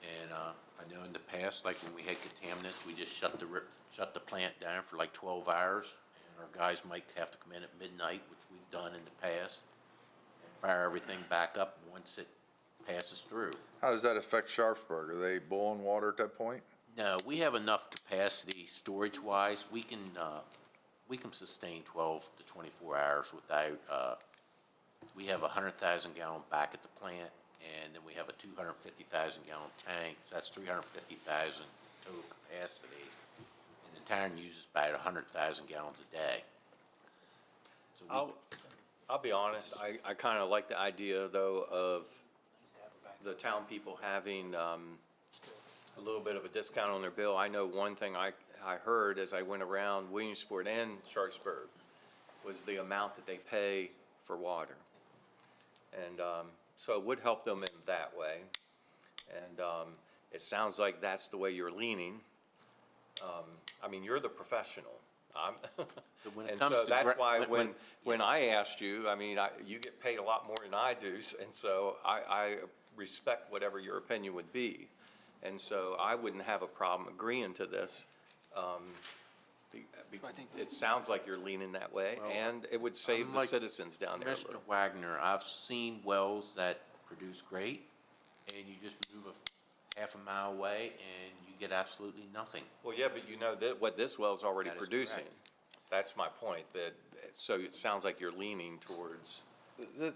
Speaker 8: and I know in the past, like when we had contaminants, we just shut the plant down for like 12 hours, and our guys might have to come in at midnight, which we've done in the past, and fire everything back up once it passes through.
Speaker 1: How does that affect Sharpsburg? Are they boiling water at that point?
Speaker 8: No, we have enough capacity storage-wise. We can sustain 12 to 24 hours without, we have a 100,000 gallon back at the plant, and then we have a 250,000 gallon tank, so that's 350,000 total capacity. And the town uses about 100,000 gallons a day. So
Speaker 7: I'll be honest, I kind of like the idea, though, of the town people having a little bit of a discount on their bill. I know one thing I heard as I went around Williamsport and Sharpsburg was the amount that they pay for water. And so it would help them in that way. And it sounds like that's the way you're leaning. I mean, you're the professional.
Speaker 8: when it
Speaker 7: And
Speaker 8: comes
Speaker 7: so
Speaker 8: to
Speaker 7: that's
Speaker 8: gra-
Speaker 7: why
Speaker 8: when-
Speaker 7: when I asked you, I mean, you get paid a lot more than I do, and so I respect whatever your opinion would be. And so I wouldn't have a problem agreeing to this.
Speaker 9: I think-
Speaker 7: It sounds like you're leaning that way, and it would save the
Speaker 8: Unlike
Speaker 7: citizens down there a
Speaker 8: Commissioner
Speaker 7: little.
Speaker 8: Wagner, I've seen wells that produce great, and you just move a half a mile away, and you get absolutely nothing.
Speaker 7: Well, yeah, but you know that what this well's already
Speaker 8: That is
Speaker 7: producing.
Speaker 8: correct.
Speaker 7: That's my point, so it sounds like you're leaning towards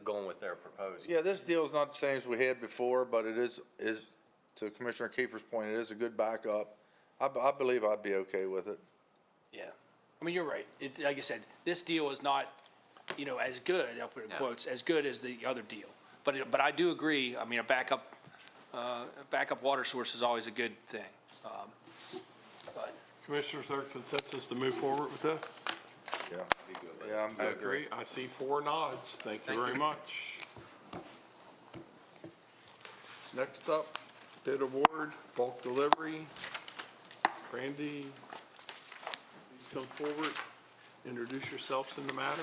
Speaker 7: going with their proposal.
Speaker 1: Yeah, this deal is not the same as we had before, but it is to Commissioner Kiefer's point, it is a good backup. I believe I'd be okay with it.
Speaker 9: yeah. I mean, you're right. Like I said, this deal is not, as good, I'll put it in
Speaker 8: No.
Speaker 9: quotes, as good as the other deal. But I do agree, I mean, a backup water source is always a good thing.
Speaker 3: Commissioners, our consensus to move forward with this?
Speaker 1: Yeah. Yeah, I'm
Speaker 3: I
Speaker 1: good.
Speaker 3: agree. I see 4 nods. Thank you very much. Next up, bid award, bulk delivery. Brandy, please come forward, introduce yourselves in the matter.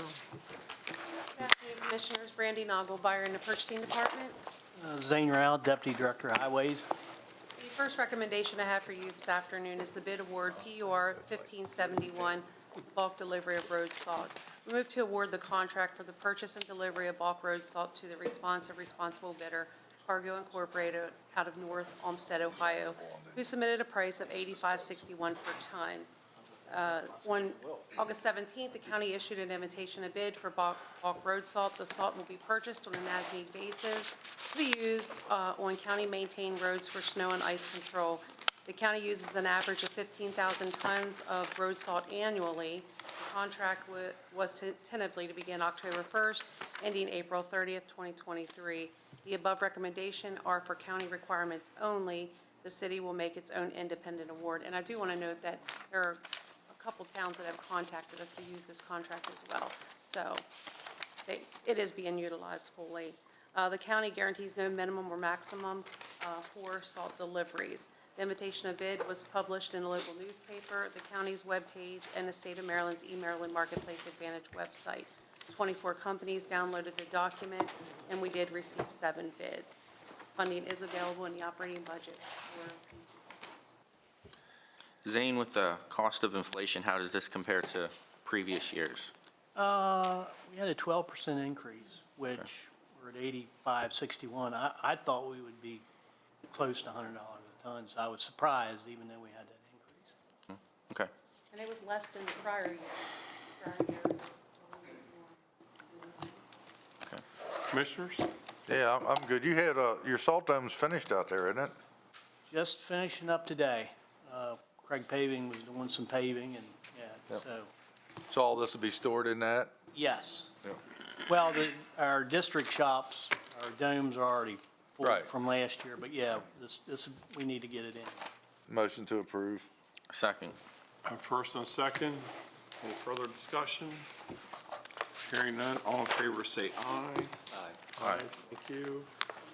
Speaker 10: Good afternoon, Commissioners. Brandy Nagelbauer in the Purchasing Department.
Speaker 11: Zane Rao, Deputy Director of Highways.
Speaker 10: The first recommendation I have for you this afternoon is the bid award PUR 1571, bulk delivery of road salt. We move to award the contract for the purchase and delivery of bulk road salt to the responsible bidder, Cargo Incorporated, out of North Olmsted, Ohio, who submitted a price of $85.61 per ton. On August 17th, the county issued an invitation to bid for bulk road salt. The salt will be purchased on an as-need basis to be used on county-maintained roads for snow and ice control. The county uses an average of 15,000 tons of road salt annually. The contract was tentatively to begin October 1st, ending April 30th, 2023. The above recommendation are for county requirements only. The city will make its own independent award. And I do want to note that there are a couple towns that have contacted us to use this contract as well. So it is being utilized fully. The county guarantees no minimum or maximum for salt deliveries. The invitation of bid was published in a local newspaper, the county's webpage, and the state of Maryland's eMaryland Marketplace Advantage website. 24 companies downloaded the document, and we did receive 7 bids. Funding is available in the operating budget for these bids.
Speaker 6: Zane, with the cost of inflation, how does this compare to previous years?
Speaker 11: We had a 12% increase, which we're at 85.61. I thought we would be close to $100 a ton, so I was surprised even though we had that increase.
Speaker 6: Okay.
Speaker 10: And it was less than the prior year. Prior year was a little bit more.
Speaker 3: Commissioners?
Speaker 1: Yeah, I'm good. You had, your salt dome's finished out there, isn't it?
Speaker 11: Just finishing up today. Craig Paving was doing some paving and,
Speaker 1: Yep.
Speaker 11: so,
Speaker 1: So all this will be stored in that?
Speaker 11: yes.
Speaker 1: Yep.
Speaker 11: Well, our district shops, our domes are already full
Speaker 1: Right.
Speaker 11: from last year, but yeah, this, we need to get it in.
Speaker 1: Motion to approve.
Speaker 6: Second.
Speaker 3: First and second. Any further discussion? Hearing none, all in favor say aye. Aye. Thank you.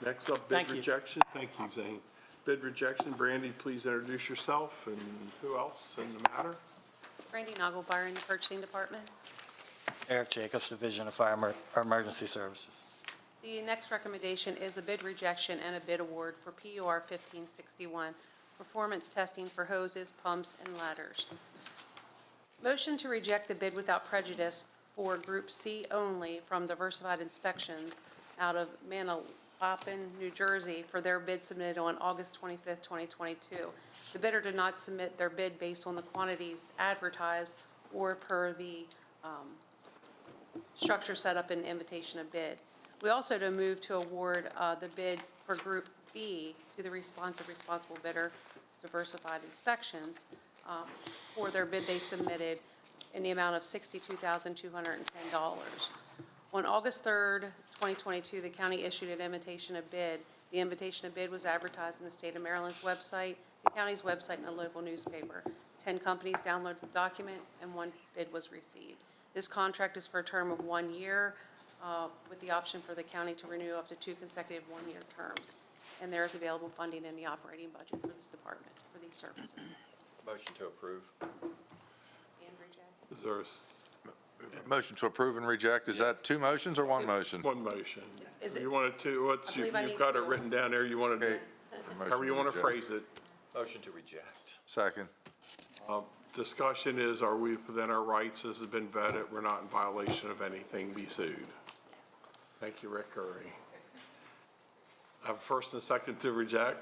Speaker 3: Next up, bid
Speaker 11: Thank you.
Speaker 3: rejection. Thank you, Zane. Bid rejection. Brandy, please introduce yourself and who else in the matter?
Speaker 10: Randy Nagelbauer in the purchasing department.
Speaker 12: Eric Jacobs, Division of Fire Emergency Services.
Speaker 10: The next recommendation is a bid rejection and a bid award for PUR 1561, performance testing for hoses, pumps, and ladders. Motion to reject the bid without prejudice for Group C only from Diversified Inspections out of Manalapan, New Jersey, for their bid submitted on August 25th, 2022. The bidder did not submit their bid based on the quantities advertised or per the structure set up in the invitation of bid. We also to move to award the bid for Group B to the responsible bidder, Diversified Inspections, for their bid they submitted in the amount of $62,210. On August 3rd, 2022, the county issued an invitation of bid. The invitation of bid was advertised in the state of Maryland's website, the county's website, and a local newspaper. 10 companies downloaded the document, and 1 bid was received. This contract is for a term of 1 year, with the option for the county to renew up to 2 consecutive 1-year terms. And there is available funding in the operating budget for this department for these services.
Speaker 7: Motion to approve.
Speaker 10: And reject.
Speaker 3: Is there
Speaker 1: Motion to approve and reject. Is that 2 motions or 1 motion?
Speaker 3: one motion?
Speaker 10: Is it-
Speaker 3: You wanted to,
Speaker 10: I believe I
Speaker 3: you've
Speaker 10: need
Speaker 3: got it
Speaker 10: to-
Speaker 3: written down there. You want to,
Speaker 1: Okay.
Speaker 3: however you want to phrase it.
Speaker 7: Motion to reject.
Speaker 1: Second.
Speaker 3: Discussion is, are we within our rights? This has been vetted. We're not in violation of anything. Be sued.
Speaker 10: Yes.
Speaker 3: Thank you, Rick Curry. I have a first and second to reject.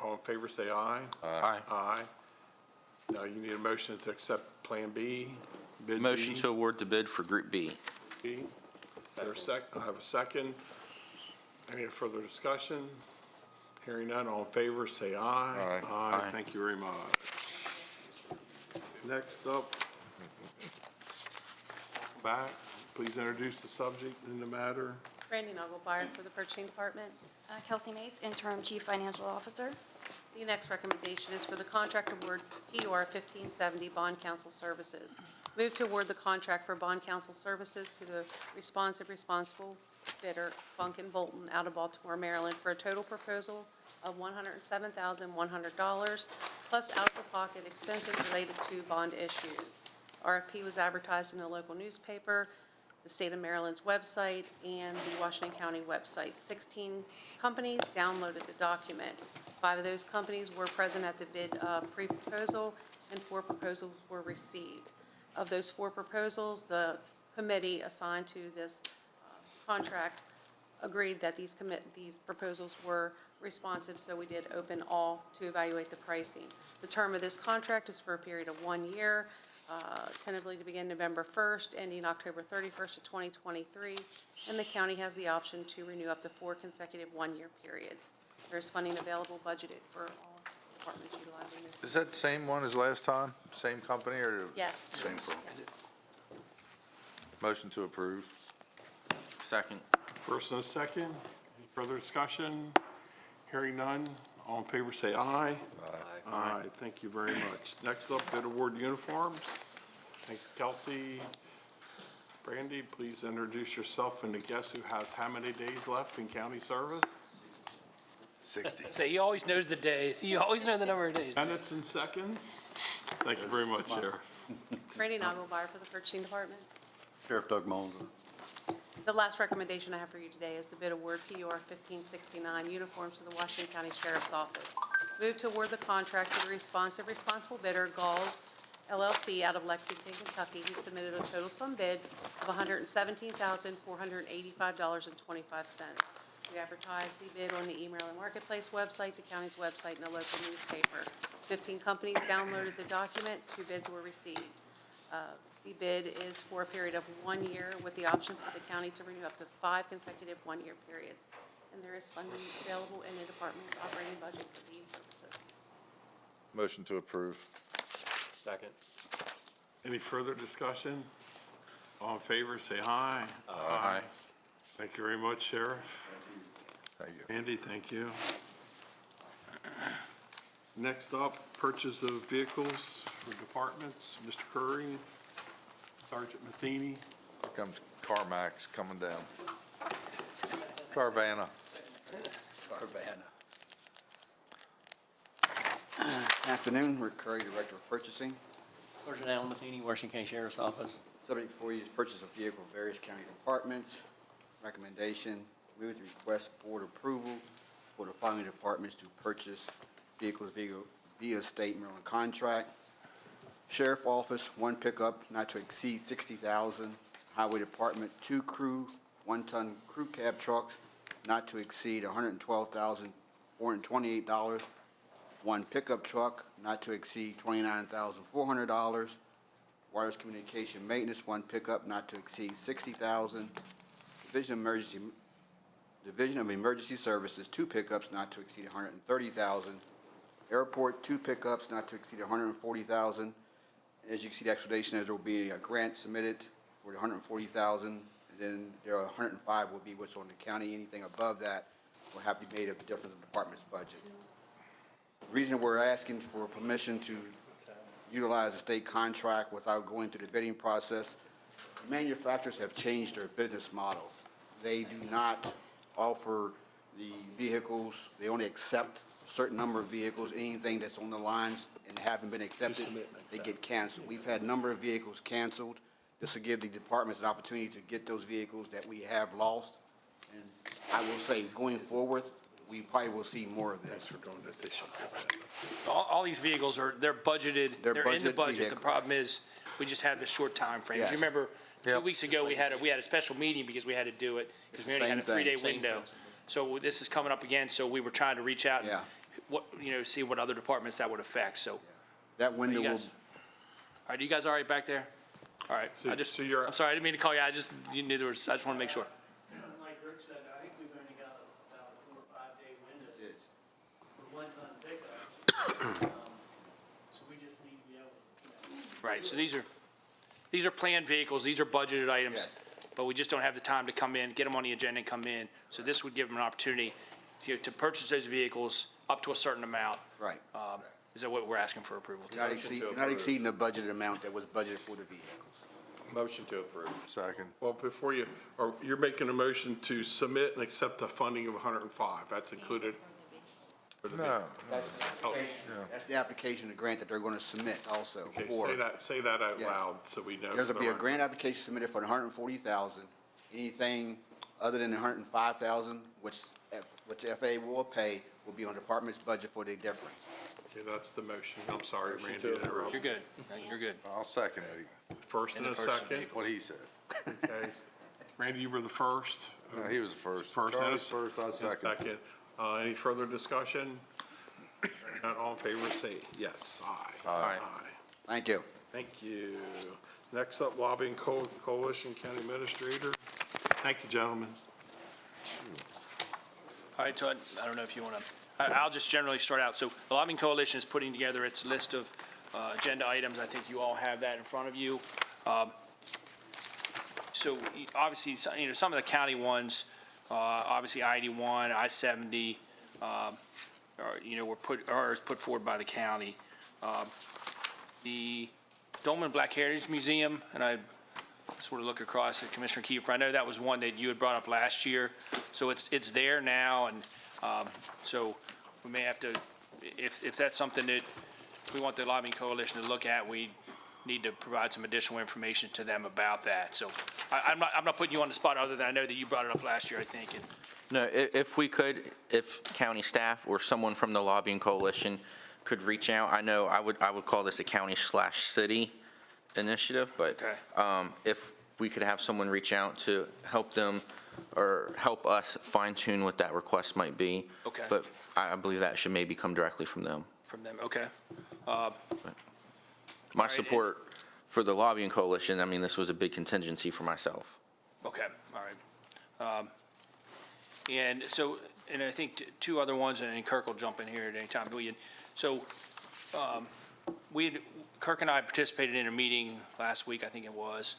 Speaker 3: All in favor, say aye.
Speaker 6: Aye.
Speaker 3: Aye. Now you need a motion to accept Plan B. Bid
Speaker 6: Motion
Speaker 3: B.
Speaker 6: to award the bid for Group B.
Speaker 3: B. Is there a sec, I have a second. Any further discussion? Hearing none, all in favor, say aye.
Speaker 1: Aye.
Speaker 6: Aye.
Speaker 3: Thank you very much. Next up, back, please introduce the subject in the matter.
Speaker 10: Randy Nagelbauer for the purchasing department.
Speaker 13: Kelsey Mace, Interim Chief Financial Officer.
Speaker 10: The next recommendation is for the contract award PUR 1570 Bond Counsel Services. Move to award the contract for bond counsel services to the responsible bidder, Funk and Bolton, out of Baltimore, Maryland, for a total proposal of $107,100, plus out-of-pocket expenses related to bond issues. RFP was advertised in a local newspaper, the state of Maryland's website, and the Washington County website. 16 companies downloaded the document. 5 of those companies were present at the bid pre-proposal, and 4 proposals were received. Of those 4 proposals, the committee assigned to this contract agreed that these proposals were responsive, so we did open all to evaluate the pricing. The term of this contract is for a period of 1 year, tentatively to begin November 1st, ending October 31st of 2023, and the county has the option to renew up to 4 consecutive 1-year periods. There's funding available budgeted for all departments utilizing this.
Speaker 1: Is that the same one as last time? Same company or?
Speaker 10: Yes.
Speaker 1: Same.
Speaker 10: Yes.
Speaker 1: Motion to approve.
Speaker 6: Second.
Speaker 3: First and a second, any further discussion? Hearing none, all in favor say aye. Aye. Thank you very much. Next up, bid award uniforms. Thank you, Kelsey. Brandy, please introduce yourself and guess who has how many days left in county service?
Speaker 1: 60.
Speaker 9: So he always knows the days. You always know the number of days.
Speaker 3: Minutes and seconds? Thank you very much, Sheriff.
Speaker 10: Randy Nagelmeyer for the Purchasing Department.
Speaker 12: Sheriff Doug Mullins.
Speaker 10: The last recommendation I have for you today is the bid award PUR 1569, uniforms for the Washington County Sheriff's Office. Move to award the contract to the responsible bidder, Galls LLC, out of Lexington, Kentucky, who submitted a total sum bid of $117,485.25. We advertised the bid on the Earmarked Marketplace website, the county's website, and a local newspaper. 15 companies downloaded the document. 2 bids were received. The bid is for a period of 1 year with the option for the county to renew up to 5 consecutive 1-year periods. And there is funding available in the department's operating budget for these services.
Speaker 1: Motion to approve.
Speaker 7: Second.
Speaker 3: Any further discussion? All in favor, say aye.
Speaker 1: Aye.
Speaker 3: Thank you very much, Sheriff.
Speaker 1: Thank you.
Speaker 3: Andy, thank you. Next up, purchase of vehicles for departments. Mr. Curry, Sergeant Matheny.
Speaker 1: Here comes CarMax coming down. Carvana.
Speaker 14: Afternoon, Rick Curry, Director of Purchasing.
Speaker 15: Sergeant Alan Matheny, Washington County Sheriff's Office.
Speaker 14: Subject before you is purchase of vehicle of various county departments. Recommendation, move to request board approval for the following departments to purchase vehicles via state Maryland contract. Sheriff Office, 1 pickup not to exceed $60,000. Highway Department, 2 crew, 1-ton crew cab trucks not to exceed $112,428. 1 pickup truck not to exceed $29,400. Wireless communication maintenance, 1 pickup not to exceed $60,000. Division of Emergency Services, 2 pickups not to exceed $130,000. Airport, 2 pickups not to exceed $140,000. As you can see, the explanation is there will be a grant submitted for the $140,000, and then there are 105 will be what's on the county. Anything above that will have to be made up the difference of the department's budget. The reason we're asking for permission to utilize a state contract without going through the bidding process, manufacturers have changed their business model. They do not offer the vehicles, they only accept a certain number of vehicles. Anything that's on the lines and haven't been accepted, they get canceled. We've had a number of vehicles canceled. This will give the departments an opportunity to get those vehicles that we have lost. And I will say, going forward, we probably will see more of this.
Speaker 9: All these vehicles they're budgeted, they're in the
Speaker 14: budget
Speaker 9: budget. The
Speaker 14: vehicles.
Speaker 9: problem is, we just have the short time frame.
Speaker 14: Yes.
Speaker 9: You remember, 2
Speaker 1: Yep.
Speaker 9: weeks ago, we had a special meeting because we had to do it, because we only had a
Speaker 14: Same thing.
Speaker 9: 3-day window. So this is coming up again, so we were trying to reach out
Speaker 14: Yeah.
Speaker 9: and see what other departments that would affect, so.
Speaker 14: That window
Speaker 9: You
Speaker 14: will,
Speaker 9: guys- All right, you guys all right back there? All right,
Speaker 3: So you're-
Speaker 9: I'm sorry, I didn't mean to call you, you knew there was, I just want to make sure.
Speaker 11: Like Rick said, I think we've only got about a 4 or 5 day window
Speaker 14: is.
Speaker 11: for 1-ton pickups. So we just need to be able to,
Speaker 9: Right, so these are planned vehicles, these are budgeted items.
Speaker 14: Yes.
Speaker 9: But we just don't have the time to come in, get them on the agenda and come in. So this would give them an opportunity to purchase those vehicles up to a certain amount.
Speaker 14: right.
Speaker 9: Is that what we're asking for approval to?
Speaker 14: You're not exceeding the budgeted amount that was budgeted for the vehicles.
Speaker 7: Motion to approve.
Speaker 1: Second.
Speaker 3: Well, before you're making a motion to submit and accept the funding of 105. That's included. For the
Speaker 1: No.
Speaker 14: That's the application, the grant that they're going to submit also
Speaker 3: Okay,
Speaker 14: for.
Speaker 3: say that out
Speaker 14: Yes.
Speaker 3: loud so we know.
Speaker 14: There's going to be a grant application submitted for the $140,000. Anything other than the $105,000, which FAA will pay, will be on the department's budget for the difference.
Speaker 3: Okay, that's the motion. I'm sorry, Randy, to interrupt.
Speaker 9: You're good, you're good.
Speaker 1: I'll second it.
Speaker 3: First and a second.
Speaker 1: What he said.
Speaker 3: Okay. Randy, you were the first.
Speaker 1: No, he was the first.
Speaker 3: First and a
Speaker 1: Charlie's first, I second.
Speaker 3: Any further discussion? Not all in favor, say yes. Aye.
Speaker 1: Aye.
Speaker 14: Thank you.
Speaker 3: Thank you. Next up, Lobbying Coalition County Administrator. Thank you, gentlemen.
Speaker 9: All right, so I don't know if you want to, I'll just generally start out. So the Lobbying Coalition is putting together its list of agenda items. I think you all have that in front of you. So obviously, some of the county ones, obviously I-81, I-70, are put forward by the county. The Dolman Black Heritage Museum, and I sort of look across at Commissioner Kiefer. I know that was one that you had brought up last year, so it's there now, and so we may have to, if that's something that we want the lobbying coalition to look at, we need to provide some additional information to them about that. So I'm not putting you on the spot, other than I know that you brought it up last year, I think. And
Speaker 6: No, if we could, if county staff or someone from the lobbying coalition could reach out, I know I would call this a county/city initiative, but if we could have someone reach out to help them or help us fine tune what that request might be.
Speaker 9: Okay.
Speaker 6: But I believe that should maybe come directly from them.
Speaker 9: from them, okay.
Speaker 6: My support for the lobbying coalition, I mean, this was a big contingency for myself.
Speaker 9: Okay, all right. And so, and I think two other ones, and Kirk will jump in here at any time. Kirk and I participated in a meeting last week, I think it was.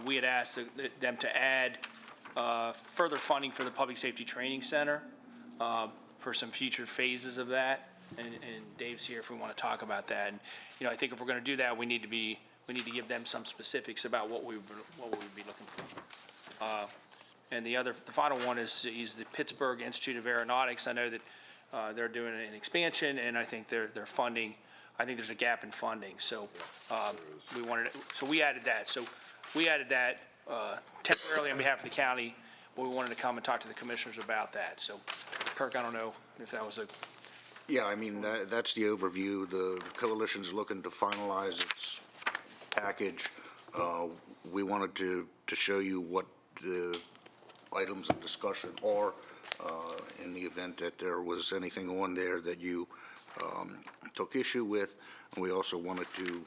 Speaker 9: We had asked them to add further funding for the Public Safety Training Center for some future phases of that. And Dave's here if we want to talk about that. And, I think if we're going to do that, we need to give them some specifics about what we would be looking for. And the final one is the Pittsburgh Institute of Aeronautics. I know that they're doing an expansion, and I think they're funding. I think there's a gap in funding, so we added that. So we added that temporarily on behalf of the county. But we wanted to come and talk to the commissioners about that. So, Kirk, I don't know if that was a.
Speaker 16: Yeah, I mean, that's the overview. The coalition's looking to finalize its package. We wanted to show you what the items of discussion are in the event that there was anything on there that you took issue with. And we also wanted to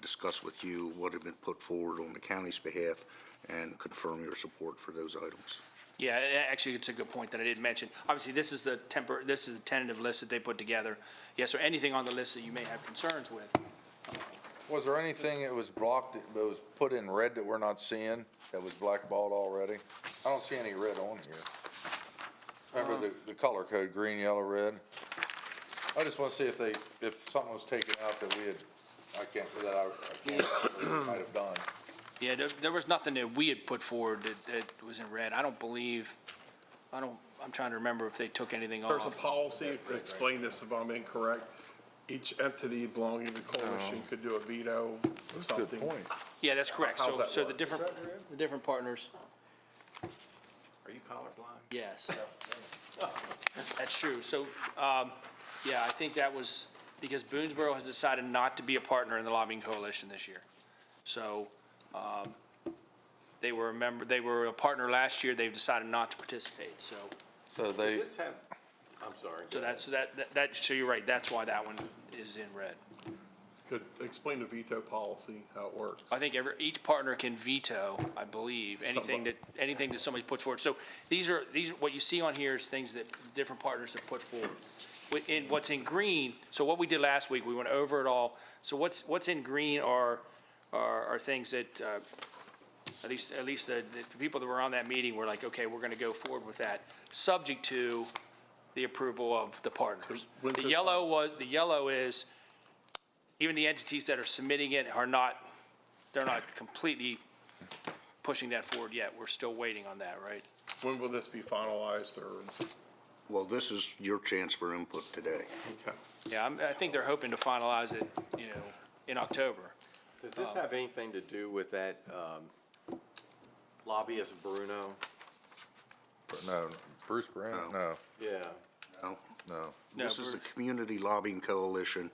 Speaker 16: discuss with you what had been put forward on the county's behalf and confirm your support for those items.
Speaker 9: Yeah, actually, it's a good point that I didn't mention. Obviously, this is the tentative list that they put together. Yes, or anything on the list that you may have concerns with.
Speaker 1: Was there anything that was blocked, that was put in red that we're not seeing, that was blackballed already? I don't see any red on here. Remember the color code, green, yellow, red? I just want to see if something was taken out that we had, I can't believe might have done.
Speaker 9: Yeah, there was nothing that we had put forward that was in red. I'm trying to remember if they took anything off.
Speaker 3: There's a policy, explain this if I'm incorrect. Each entity belonging to the coalition could do a veto or something.
Speaker 1: Good point.
Speaker 9: Yeah, that's correct.
Speaker 3: How's that
Speaker 9: So
Speaker 3: work?
Speaker 9: the different partners.
Speaker 3: Are you colorblind?
Speaker 9: Yes. That's true. So, yeah, I think that was because Boonesboro has decided not to be a partner in the lobbying coalition this year. So, they were a partner last year. They've decided not to participate. So
Speaker 1: they.
Speaker 7: I'm sorry.
Speaker 9: So you're right. That's why that one is in red.
Speaker 3: Could explain the veto policy, how it works.
Speaker 9: I think each partner can veto, I believe, anything that somebody puts forward. So these what you see on here is things that different partners have put forward. What's in green, so what we did last week, we went over it all. So what's in green are things that at least the people that were on that meeting were like, okay, we're going to go forward with that, subject to the approval of the partners. The yellow is even the entities that are submitting it they're not completely pushing that forward yet. We're still waiting on that, right?
Speaker 3: When will this be finalized or?
Speaker 16: Well, this is your chance for input today.
Speaker 3: Okay.
Speaker 9: Yeah, I think they're hoping to finalize it, in October.
Speaker 7: Does this have anything to do with that lobbyist Bruno?
Speaker 1: No, Bruce Brown, no.
Speaker 7: Yeah.
Speaker 1: No.
Speaker 16: This is the Community Lobbying Coalition.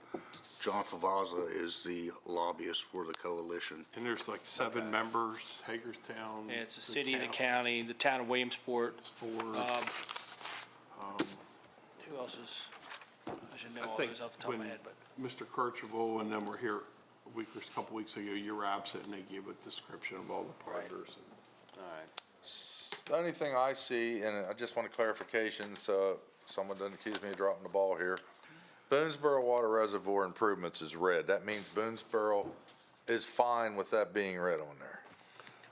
Speaker 16: John Favazza is the lobbyist for the coalition.
Speaker 3: And there's like 7 members, Hagerstown.
Speaker 9: Yeah, it's the city, the county, the town of Williamsport. Who else is, I should know all those off the top of my head, but.
Speaker 3: Mr. Kirchhoff and then we're here a couple weeks ago, you were absent and they gave a description of all the partners.
Speaker 9: All right.
Speaker 1: The only thing I see, and I just want a clarification, so someone doesn't accuse me of dropping the ball here. Boonesboro Water Reservoir Improvements is red. That means Boonesboro is fine with that being red on there.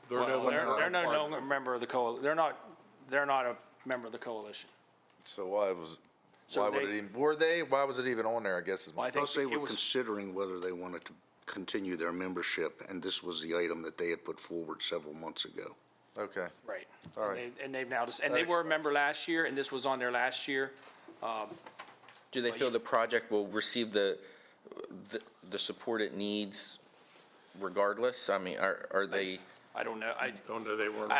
Speaker 9: They're no longer a member of the coalition. They're not a member of the coalition.
Speaker 1: So why was it even on there, I guess is my.
Speaker 16: Plus, they were considering whether they wanted to continue their membership, and this was the item that they had put forward several months ago.
Speaker 1: Okay.
Speaker 9: Right.
Speaker 1: All right.
Speaker 9: And they've now, and they were a member last year, and this was on there last year.
Speaker 6: Do they feel the project will receive the support it needs regardless? I mean, are they
Speaker 9: I don't know.
Speaker 3: Don't know they weren't.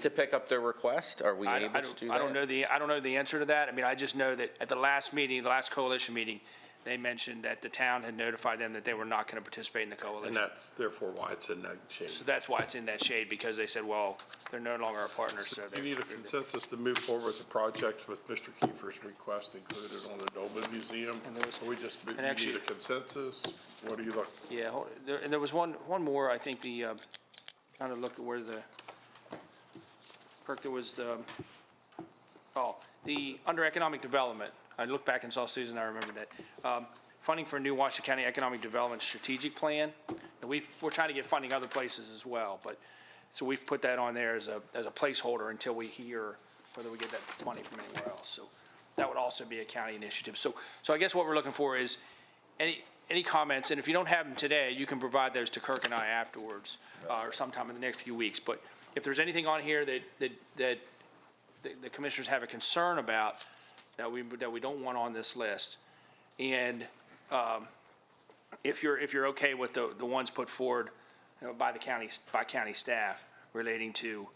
Speaker 6: to pick up their request? Are we able to do that?
Speaker 9: I don't know the answer to that. I mean, I just know that at the last meeting, the last coalition meeting, they mentioned that the town had notified them that they were not going to participate in the coalition.
Speaker 3: And that's therefore why it's in that shade.
Speaker 9: So that's why it's in that shade, because they said, well, they're no longer our partners, so
Speaker 3: You
Speaker 9: they.
Speaker 3: need a consensus to move forward with the project with Mr. Kiefer's request included on the Dolman Museum.
Speaker 9: And there was-
Speaker 3: Or we just, you
Speaker 9: actually-
Speaker 3: need a consensus? What do you look?
Speaker 9: Yeah, and there was one more, I think trying to look at where Kirk, there was, under economic development. I looked back and saw Susan, I remember that. Funding for a new Washington County Economic Development Strategic Plan. And we're trying to get funding other places as well, but, so we've put that on there as a placeholder until we hear whether we get that money from anywhere else. So that would also be a county initiative. So I guess what we're looking for is any comments, and if you don't have them today, you can provide those to Kirk and I afterwards, or sometime in the next few weeks. But if there's anything on here that the commissioners have a concern about, that we don't want on this list, and if you're okay with the ones put forward, by county staff relating to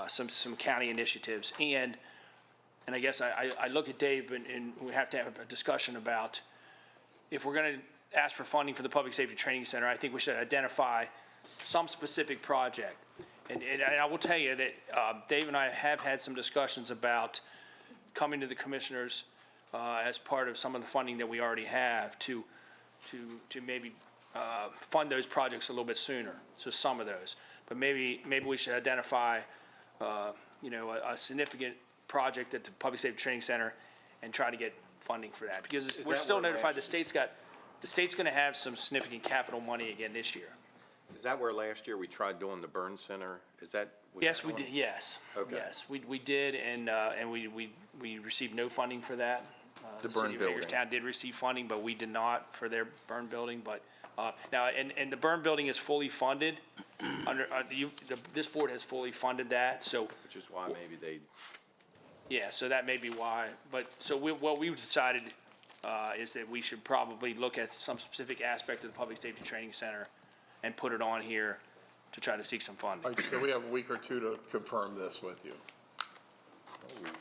Speaker 9: some county initiatives, and I guess I look at Dave, and we have to have a discussion about if we're going to ask for funding for the Public Safety Training Center, I think we should identify some specific project. And I will tell you that Dave and I have had some discussions about coming to the commissioners as part of some of the funding that we already have to maybe fund those projects a little bit sooner, so some of those. But maybe we should identify, a significant project at the Public Safety Training Center and try to get funding for that. Because we're still notified, the state's going to have some significant capital money again this year.
Speaker 7: Is that where last year we tried doing the burn center? Is that?
Speaker 9: Yes, we did, yes.
Speaker 7: Okay.
Speaker 9: Yes, we did, and we received no funding for that.
Speaker 6: The burn
Speaker 9: city of
Speaker 6: building.
Speaker 9: Hagerstown did receive funding, but we did not for their burn building, but, now, and the burn building is fully funded, this board has fully funded that, so.
Speaker 7: Which is why maybe they.
Speaker 9: Yeah, so that may be why, but, so what we decided, is that we should probably look at some specific aspect of the Public Safety Training Center and put it on here to try to seek some funding.
Speaker 3: All right, so we have a week or two to confirm this with you.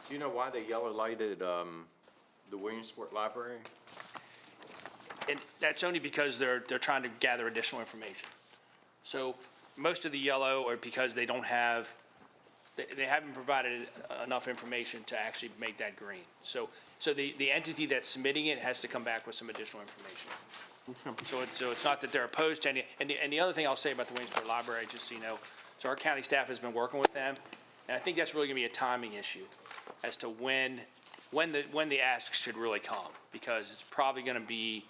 Speaker 7: Do you know why they yellow lighted, the Williamsport Library?
Speaker 9: And that's only because they're trying to gather additional information. So most of the yellow are because they don't have, they haven't provided enough information to actually make that green. So the entity that's submitting it has to come back with some additional information. So it's not that they're opposed to any, and the other thing I'll say about the Williamsport Library, just so you know, so our county staff has been working with them, and I think that's really gonna be a timing issue as to when the ask should really come, because it's probably gonna be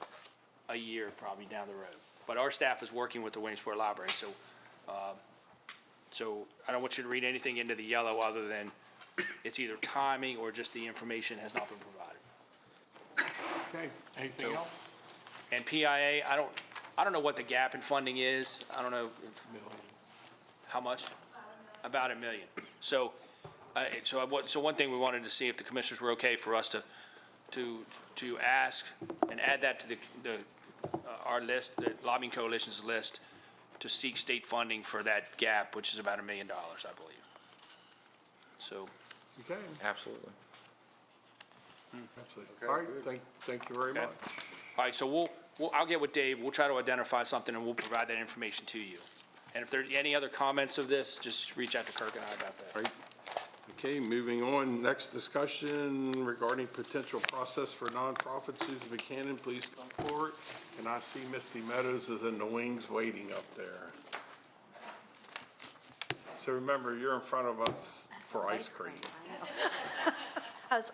Speaker 9: a year probably down the road. But our staff is working with the Williamsport Library, so I don't want you to read anything into the yellow other than it's either timing or just the information has not been provided.
Speaker 3: Okay, anything else?
Speaker 9: And PIA, I don't know what the gap in funding is. I don't know how much? About $1 million. So one thing we wanted to see if the commissioners were okay for us to ask and add that to our list, the lobbying coalition's list, to seek state funding for that gap, which is about $1 million, I believe. So.
Speaker 3: Okay,
Speaker 6: Absolutely.
Speaker 3: absolutely. All right, thank you very
Speaker 9: Okay.
Speaker 3: much.
Speaker 9: All right, so I'll get with Dave, we'll try to identify something, and we'll provide that information to you. And if there's any other comments of this, just reach out to Kirk and I about that.
Speaker 3: Right. Okay, moving on, next discussion regarding potential process for nonprofit. Susan Buchanan, please come forward. And I see Misty Meadows is in the wings waiting up there. So remember, you're in front of us for ice cream.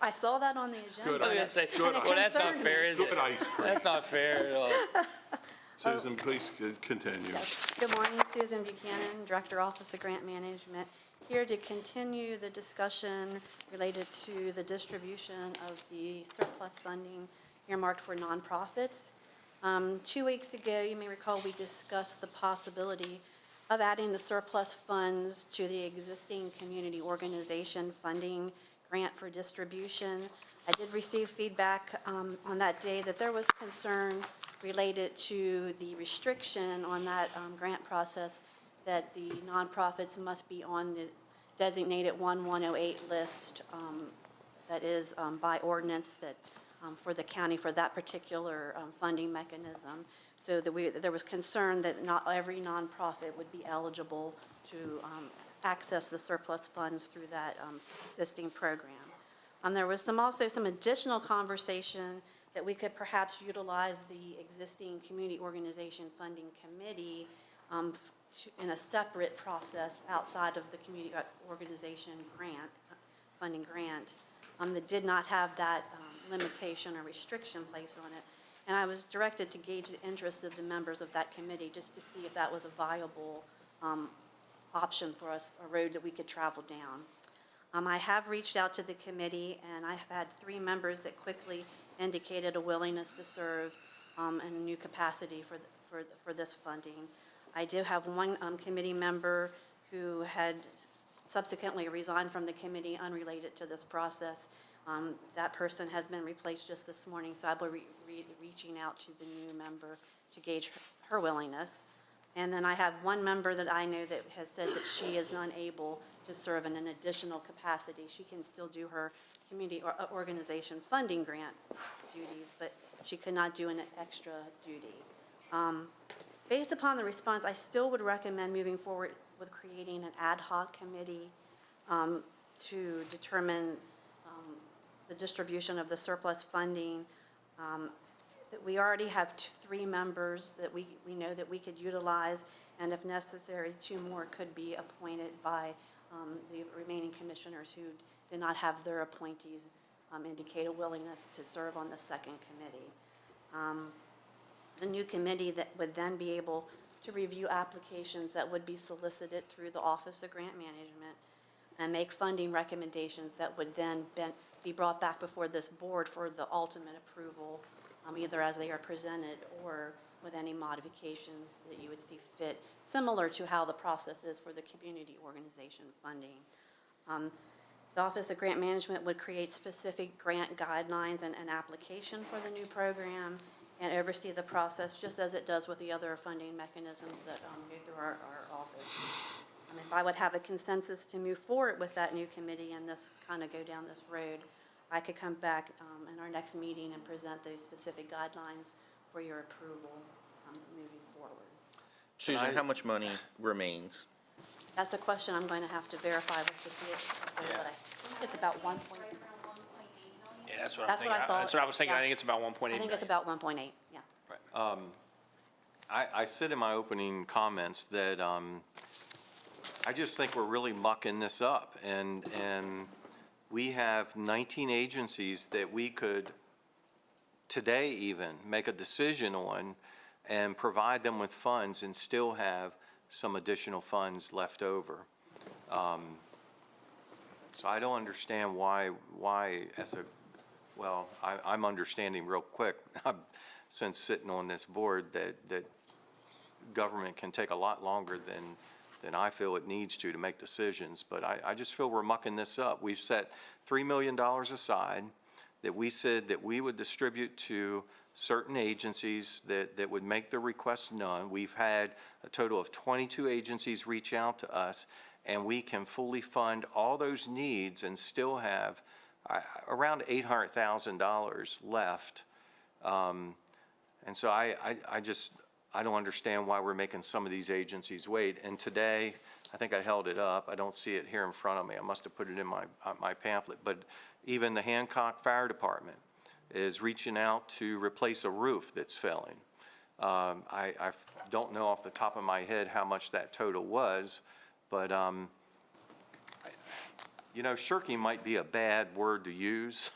Speaker 17: I saw that on the agenda.
Speaker 3: Good
Speaker 9: I was gonna say,
Speaker 3: Good
Speaker 9: well, that's not
Speaker 17: concerned
Speaker 9: fair,
Speaker 17: me.
Speaker 9: is it?
Speaker 3: Good ice cream.
Speaker 9: That's not fair at all.
Speaker 3: Susan, please continue.
Speaker 17: Good morning, Susan Buchanan, Director, Office of Grant Management, here to continue the discussion related to the distribution of the surplus funding earmarked for nonprofits. 2 weeks ago, you may recall, we discussed the possibility of adding the surplus funds to the existing community organization funding grant for distribution. I did receive feedback on that day that there was concern related to the restriction on that grant process, that the nonprofits must be on the designated 1108 list that is by ordinance that for the county for that particular funding mechanism. So that there was concern that not every nonprofit would be eligible to access the surplus funds through that existing program. There was also some additional conversation that we could perhaps utilize the existing community organization funding committee in a separate process outside of the community organization funding grant that did not have that limitation or restriction placed on it. And I was directed to gauge the interest of the members of that committee just to see if that was a viable option for us, a road that we could travel down. I have reached out to the committee, and I've had 3 members that quickly indicated a willingness to serve in a new capacity for this funding. I do have one committee member who had subsequently resigned from the committee unrelated to this process. That person has been replaced just this morning, so I'll be reaching out to the new member to gauge her willingness. And then I have one member that I know that has said that she is unable to serve in an additional capacity. She can still do her community organization funding grant duties, but she could not do an extra duty. Based upon the response, I still would recommend moving forward with creating an ad hoc committee to determine the distribution of the surplus funding. That we already have 3 members that we know that we could utilize, and if necessary, 2 more could be appointed by the remaining commissioners who did not have their appointees indicate a willingness to serve on the second committee. The new committee that would then be able to review applications that would be solicited through the Office of Grant Management and make funding recommendations that would then be brought back before this board for the ultimate approval, either as they are presented or with any modifications that you would see fit, similar to how the process is for the community organization funding. The Office of Grant Management would create specific grant guidelines and an application for the new program and oversee the process just as it does with the other funding mechanisms that go through our office. If I would have a consensus to move forward with that new committee and this kind of go down this road, I could come back in our next meeting and present those specific guidelines for your approval moving forward.
Speaker 6: Susan, how much money remains?
Speaker 17: That's a question I'm going to have to verify with the CFO, but I think it's about 1.8.
Speaker 9: Yeah, that's what I'm
Speaker 17: That's
Speaker 9: thinking.
Speaker 17: what I thought.
Speaker 9: That's what I was thinking.
Speaker 17: Yeah.
Speaker 9: I think it's about 1.8
Speaker 17: I think
Speaker 9: million.
Speaker 17: it's about 1.8, yeah.
Speaker 7: I said in my opening comments that I just think we're really mucking this up, and we have 19 agencies that we could today even make a decision on and provide them with funds and still have some additional funds left over. So I don't understand why as a, well, I'm understanding real quick since sitting on this board that government can take a lot longer than I feel it needs to make decisions. But I just feel we're mucking this up. We've set $3 million aside that we said that we would distribute to certain agencies that would make the request known. We've had a total of 22 agencies reach out to us, and we can fully fund all those needs and still have around $800,000 left. And so I don't understand why we're making some of these agencies wait. And today, I think I held it up. I don't see it here in front of me. I must have put it in my pamphlet. But even the Hancock Fire Department is reaching out to replace a roof that's failing. I don't know off the top of my head how much that total was, but you know, shirking might be a bad word to use.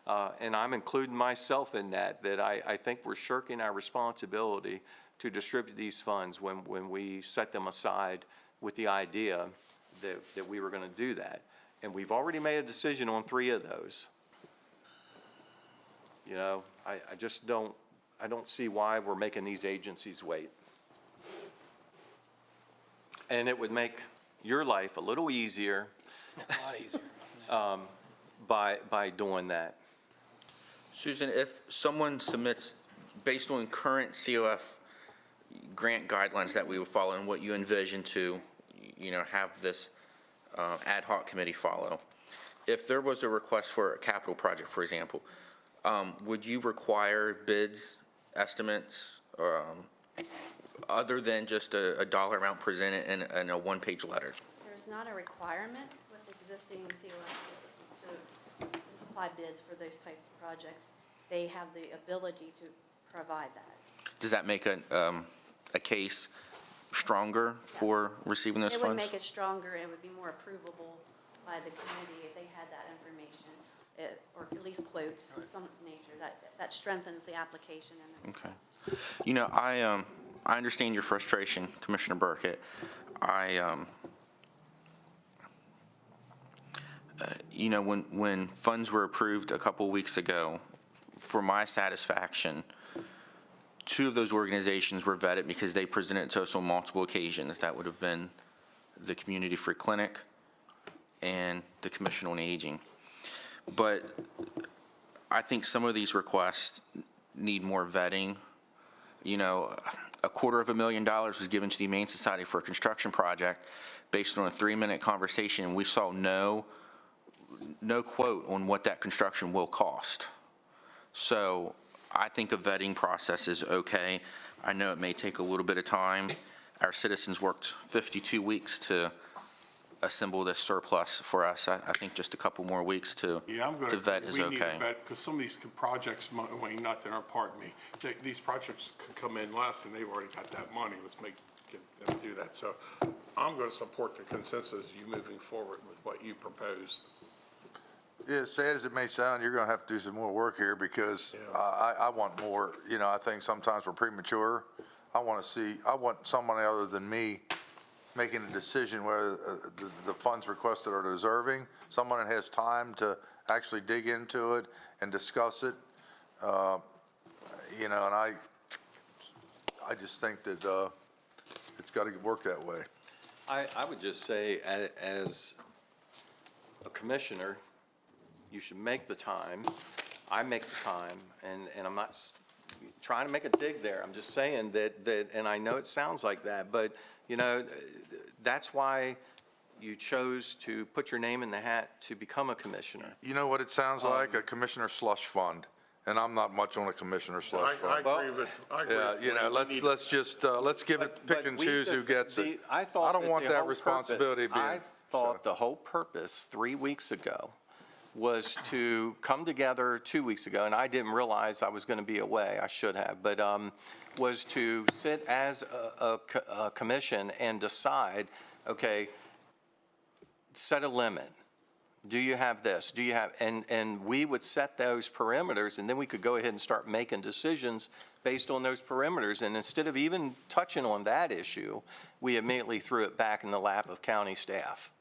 Speaker 7: And I'm including myself in that I think we're shirking our responsibility to distribute these funds when we set them aside with the idea that we were going to do that. And we've already made a decision on 3 of those. You know, I just don't I don't see why we're making these agencies wait. And it would make your life a little easier
Speaker 9: A lot easier.
Speaker 7: by doing that.
Speaker 6: Susan, if someone submits, based on current COF grant guidelines that we would follow and what you envision to, have this ad hoc committee follow, if there was a request for a capital project, for example, would you require bids, estimates, other than just a dollar amount presented in a one-page letter?
Speaker 17: There's not a requirement with existing COF to supply bids for those types of projects. They have the ability to provide that.
Speaker 6: Does that make a case stronger for receiving those
Speaker 17: It
Speaker 6: funds?
Speaker 17: would make it stronger. It would be more approvable by the committee if they had that information, or at least quotes of some nature. That strengthens the application and the request.
Speaker 6: I understand your frustration, Commissioner Burkett. When funds were approved a couple weeks ago, for my satisfaction, 2 of those organizations were vetted because they presented to us on multiple occasions. That would have been the Community Free Clinic and the Commission on Aging. But I think some of these requests need more vetting. $250,000 was given to the Humane Society for a construction project based on a 3-minute conversation, and we saw no quote on what that construction will cost. So I think a vetting process is okay. I know it may take a little bit of time. Our citizens worked 52 weeks to assemble this surplus for us. I think just a couple more weeks to vet is
Speaker 3: We need
Speaker 6: okay.
Speaker 3: to vet, because some of these projects, Wayne, pardon me, these projects could come in less, and they've already got that money. Let's get them do that. So I'm going to support the consensus, you moving forward with what you proposed.
Speaker 1: Yeah, sad as it may sound, you're going to have to do some more work here because I want more. I think sometimes we're premature. I want someone other than me making a decision whether the funds requested are deserving, someone that has time to actually dig into it and discuss it. And I just think that it's got to work that way.
Speaker 7: I would just say, as a commissioner, you should make the time. I make the time, and I'm not trying to make a dig there. I'm just saying that, and I know it sounds like that, but, that's why you chose to put your name in the hat to become a commissioner.
Speaker 1: You know what it sounds like? A commissioner slush fund. And I'm not much on a commissioner slush fund.
Speaker 3: I agree with
Speaker 1: let's give it, pick and choose who gets it.
Speaker 7: I
Speaker 1: don't want that responsibility being.
Speaker 7: I thought the whole purpose 3 weeks ago was to come together 2 weeks ago, and I didn't realize I was going to be away. I should have, but was to sit as a commission and decide, okay, set a limit. Do you have this? Do you have, and we would set those perimeters, and then we could go ahead and start making decisions based on those perimeters. And instead of even touching on that issue, we immediately threw it back in the lap of county staff.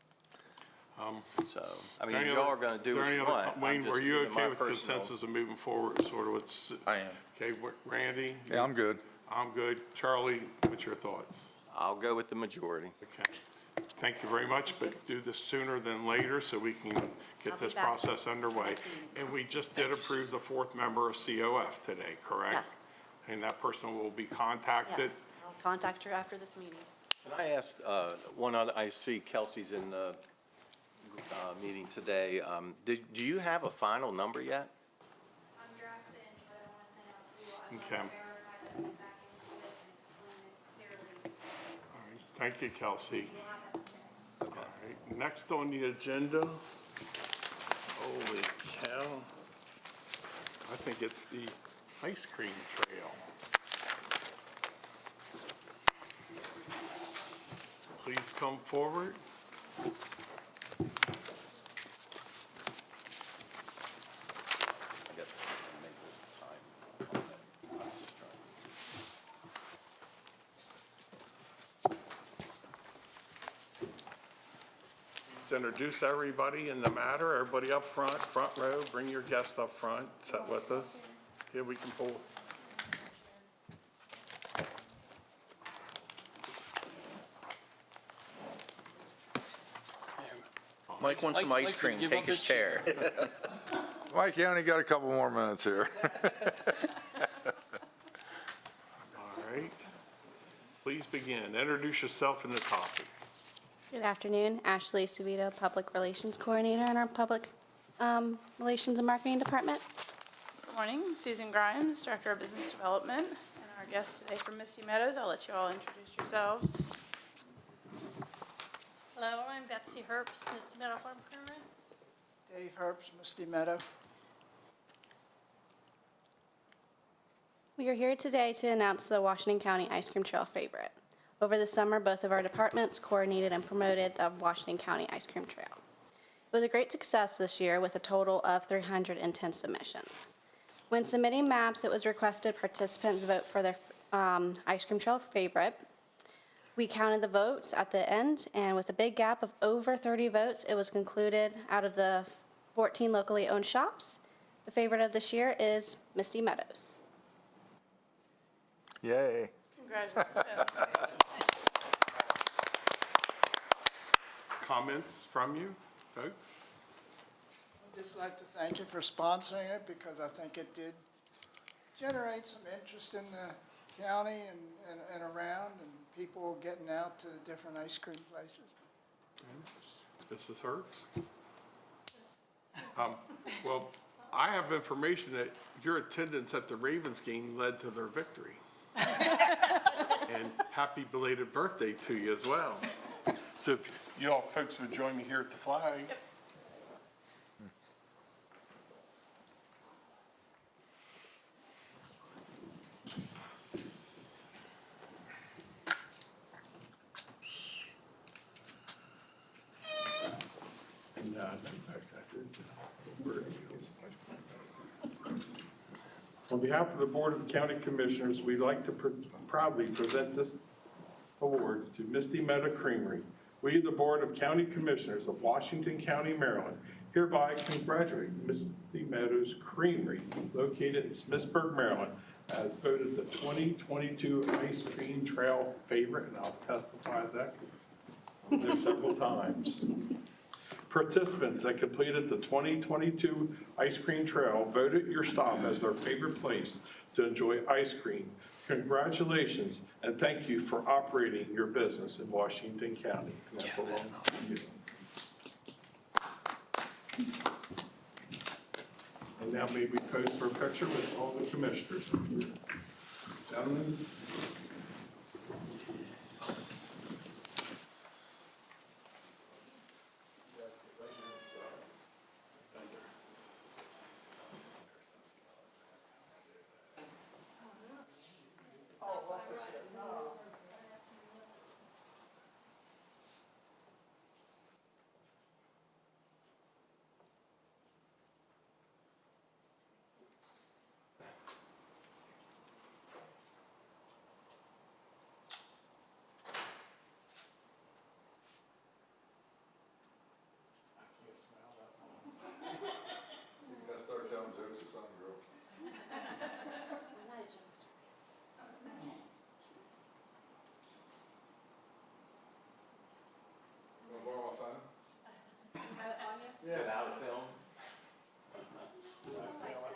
Speaker 7: So, I mean, y'all are going to do what you want.
Speaker 3: Wayne, were you okay with consensus of moving forward, sort of what's?
Speaker 6: I am.
Speaker 3: Okay, Randy?
Speaker 1: Yeah, I'm good.
Speaker 3: I'm good. Charlie, what's your thoughts?
Speaker 7: I'll go with the majority.
Speaker 3: Okay. Thank you very much, but do this sooner than later so we can get this process underway. And we just did approve the 4th member of COF today, correct?
Speaker 17: Yes.
Speaker 3: And that person will be contacted?
Speaker 17: Yes, I'll contact her after this meeting.
Speaker 7: Can I ask one other, I see Kelsey's in the meeting today. Do you have a final number yet?
Speaker 13: I'm drafting, but I want to send out to you. I
Speaker 3: Okay.
Speaker 13: want to verify that we back into it and explain it clearly.
Speaker 3: All right. Thank you, Kelsey.
Speaker 13: You'll have that today.
Speaker 3: All right. Next on the agenda, holy cow, I think it's the ice cream trail. Please come forward. Let's introduce everybody in the matter. Everybody up front row. Bring your guest up front. Sit with us. Here we can pull.
Speaker 6: Mike wants some ice cream, take his chair.
Speaker 1: Mike, you only got a couple more minutes here.
Speaker 3: All right. Please begin. Introduce yourself and the topic.
Speaker 18: Good afternoon, Ashley Savito, Public Relations Coordinator in our Public Relations and Marketing Department.
Speaker 19: Good morning, Susan Grimes, Director of Business Development, and our guest today from Misty Meadows. I'll let you all introduce yourselves.
Speaker 20: Hello, I'm Betsy Herbst, Misty Meadow Farm Permit.
Speaker 21: Dave Herbst, Misty Meadow.
Speaker 18: We are here today to announce the Washington County Ice Cream Trail Favorite. Over the summer, both of our departments coordinated and promoted the Washington County Ice Cream Trail. It was a great success this year with a total of 310 submissions. When submitting maps, it was requested participants vote for their ice cream trail favorite. We counted the votes at the end, and with a big gap of over 30 votes, it was concluded out of the 14 locally owned shops. The favorite of this year is Misty Meadows.
Speaker 1: Yay.
Speaker 19: Congratulations.
Speaker 3: Comments from you, folks?
Speaker 21: I'd just like to thank you for sponsoring it because I think it did generate some interest in the county and around, and people getting out to different ice cream places.
Speaker 3: Mrs. Herbst? Well, I have information that your attendance at the Ravens game led to their victory. And happy belated birthday to you as well. So if you all folks would join me here at the flag.
Speaker 19: Yep.
Speaker 3: On behalf of the Board of County Commissioners, we'd like to proudly present this award to Misty Meadow Creamery. We, the Board of County Commissioners of Washington County, Maryland, hereby congratulate Misty Meadows Creamery, located in Pittsburgh, Maryland, as voted the 2022 Ice Cream Trail Favorite, and I'll testify to that because I was there several times. Participants that completed the 2022 Ice Cream Trail voted your stop as their favorite place to enjoy ice cream. Congratulations, and thank you for operating your business in Washington County. And that belongs to you. And now may we pose for a picture with all the commissioners. Gentlemen.
Speaker 7: Is it out of film?
Speaker 3: That's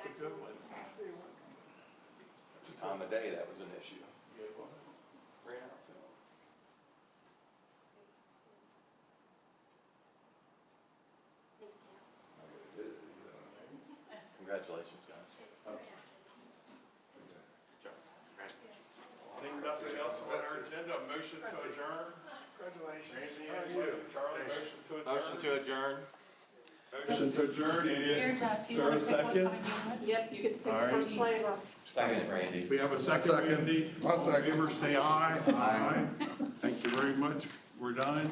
Speaker 3: a good one.
Speaker 7: That's a time of day that was an issue. Ran out of film. Congratulations, guys.
Speaker 3: Seeing nothing else on our agenda, motion to adjourn. Congratulations. Charlie, motion to adjourn. Motion to adjourn, and is there a second?
Speaker 2: Yep, you get to pick
Speaker 3: All
Speaker 2: the
Speaker 3: right.
Speaker 2: first flavor.
Speaker 7: Second, Randy.
Speaker 3: We have a second, Randy. All in favor, say aye. Aye. Thank you very much. We're done.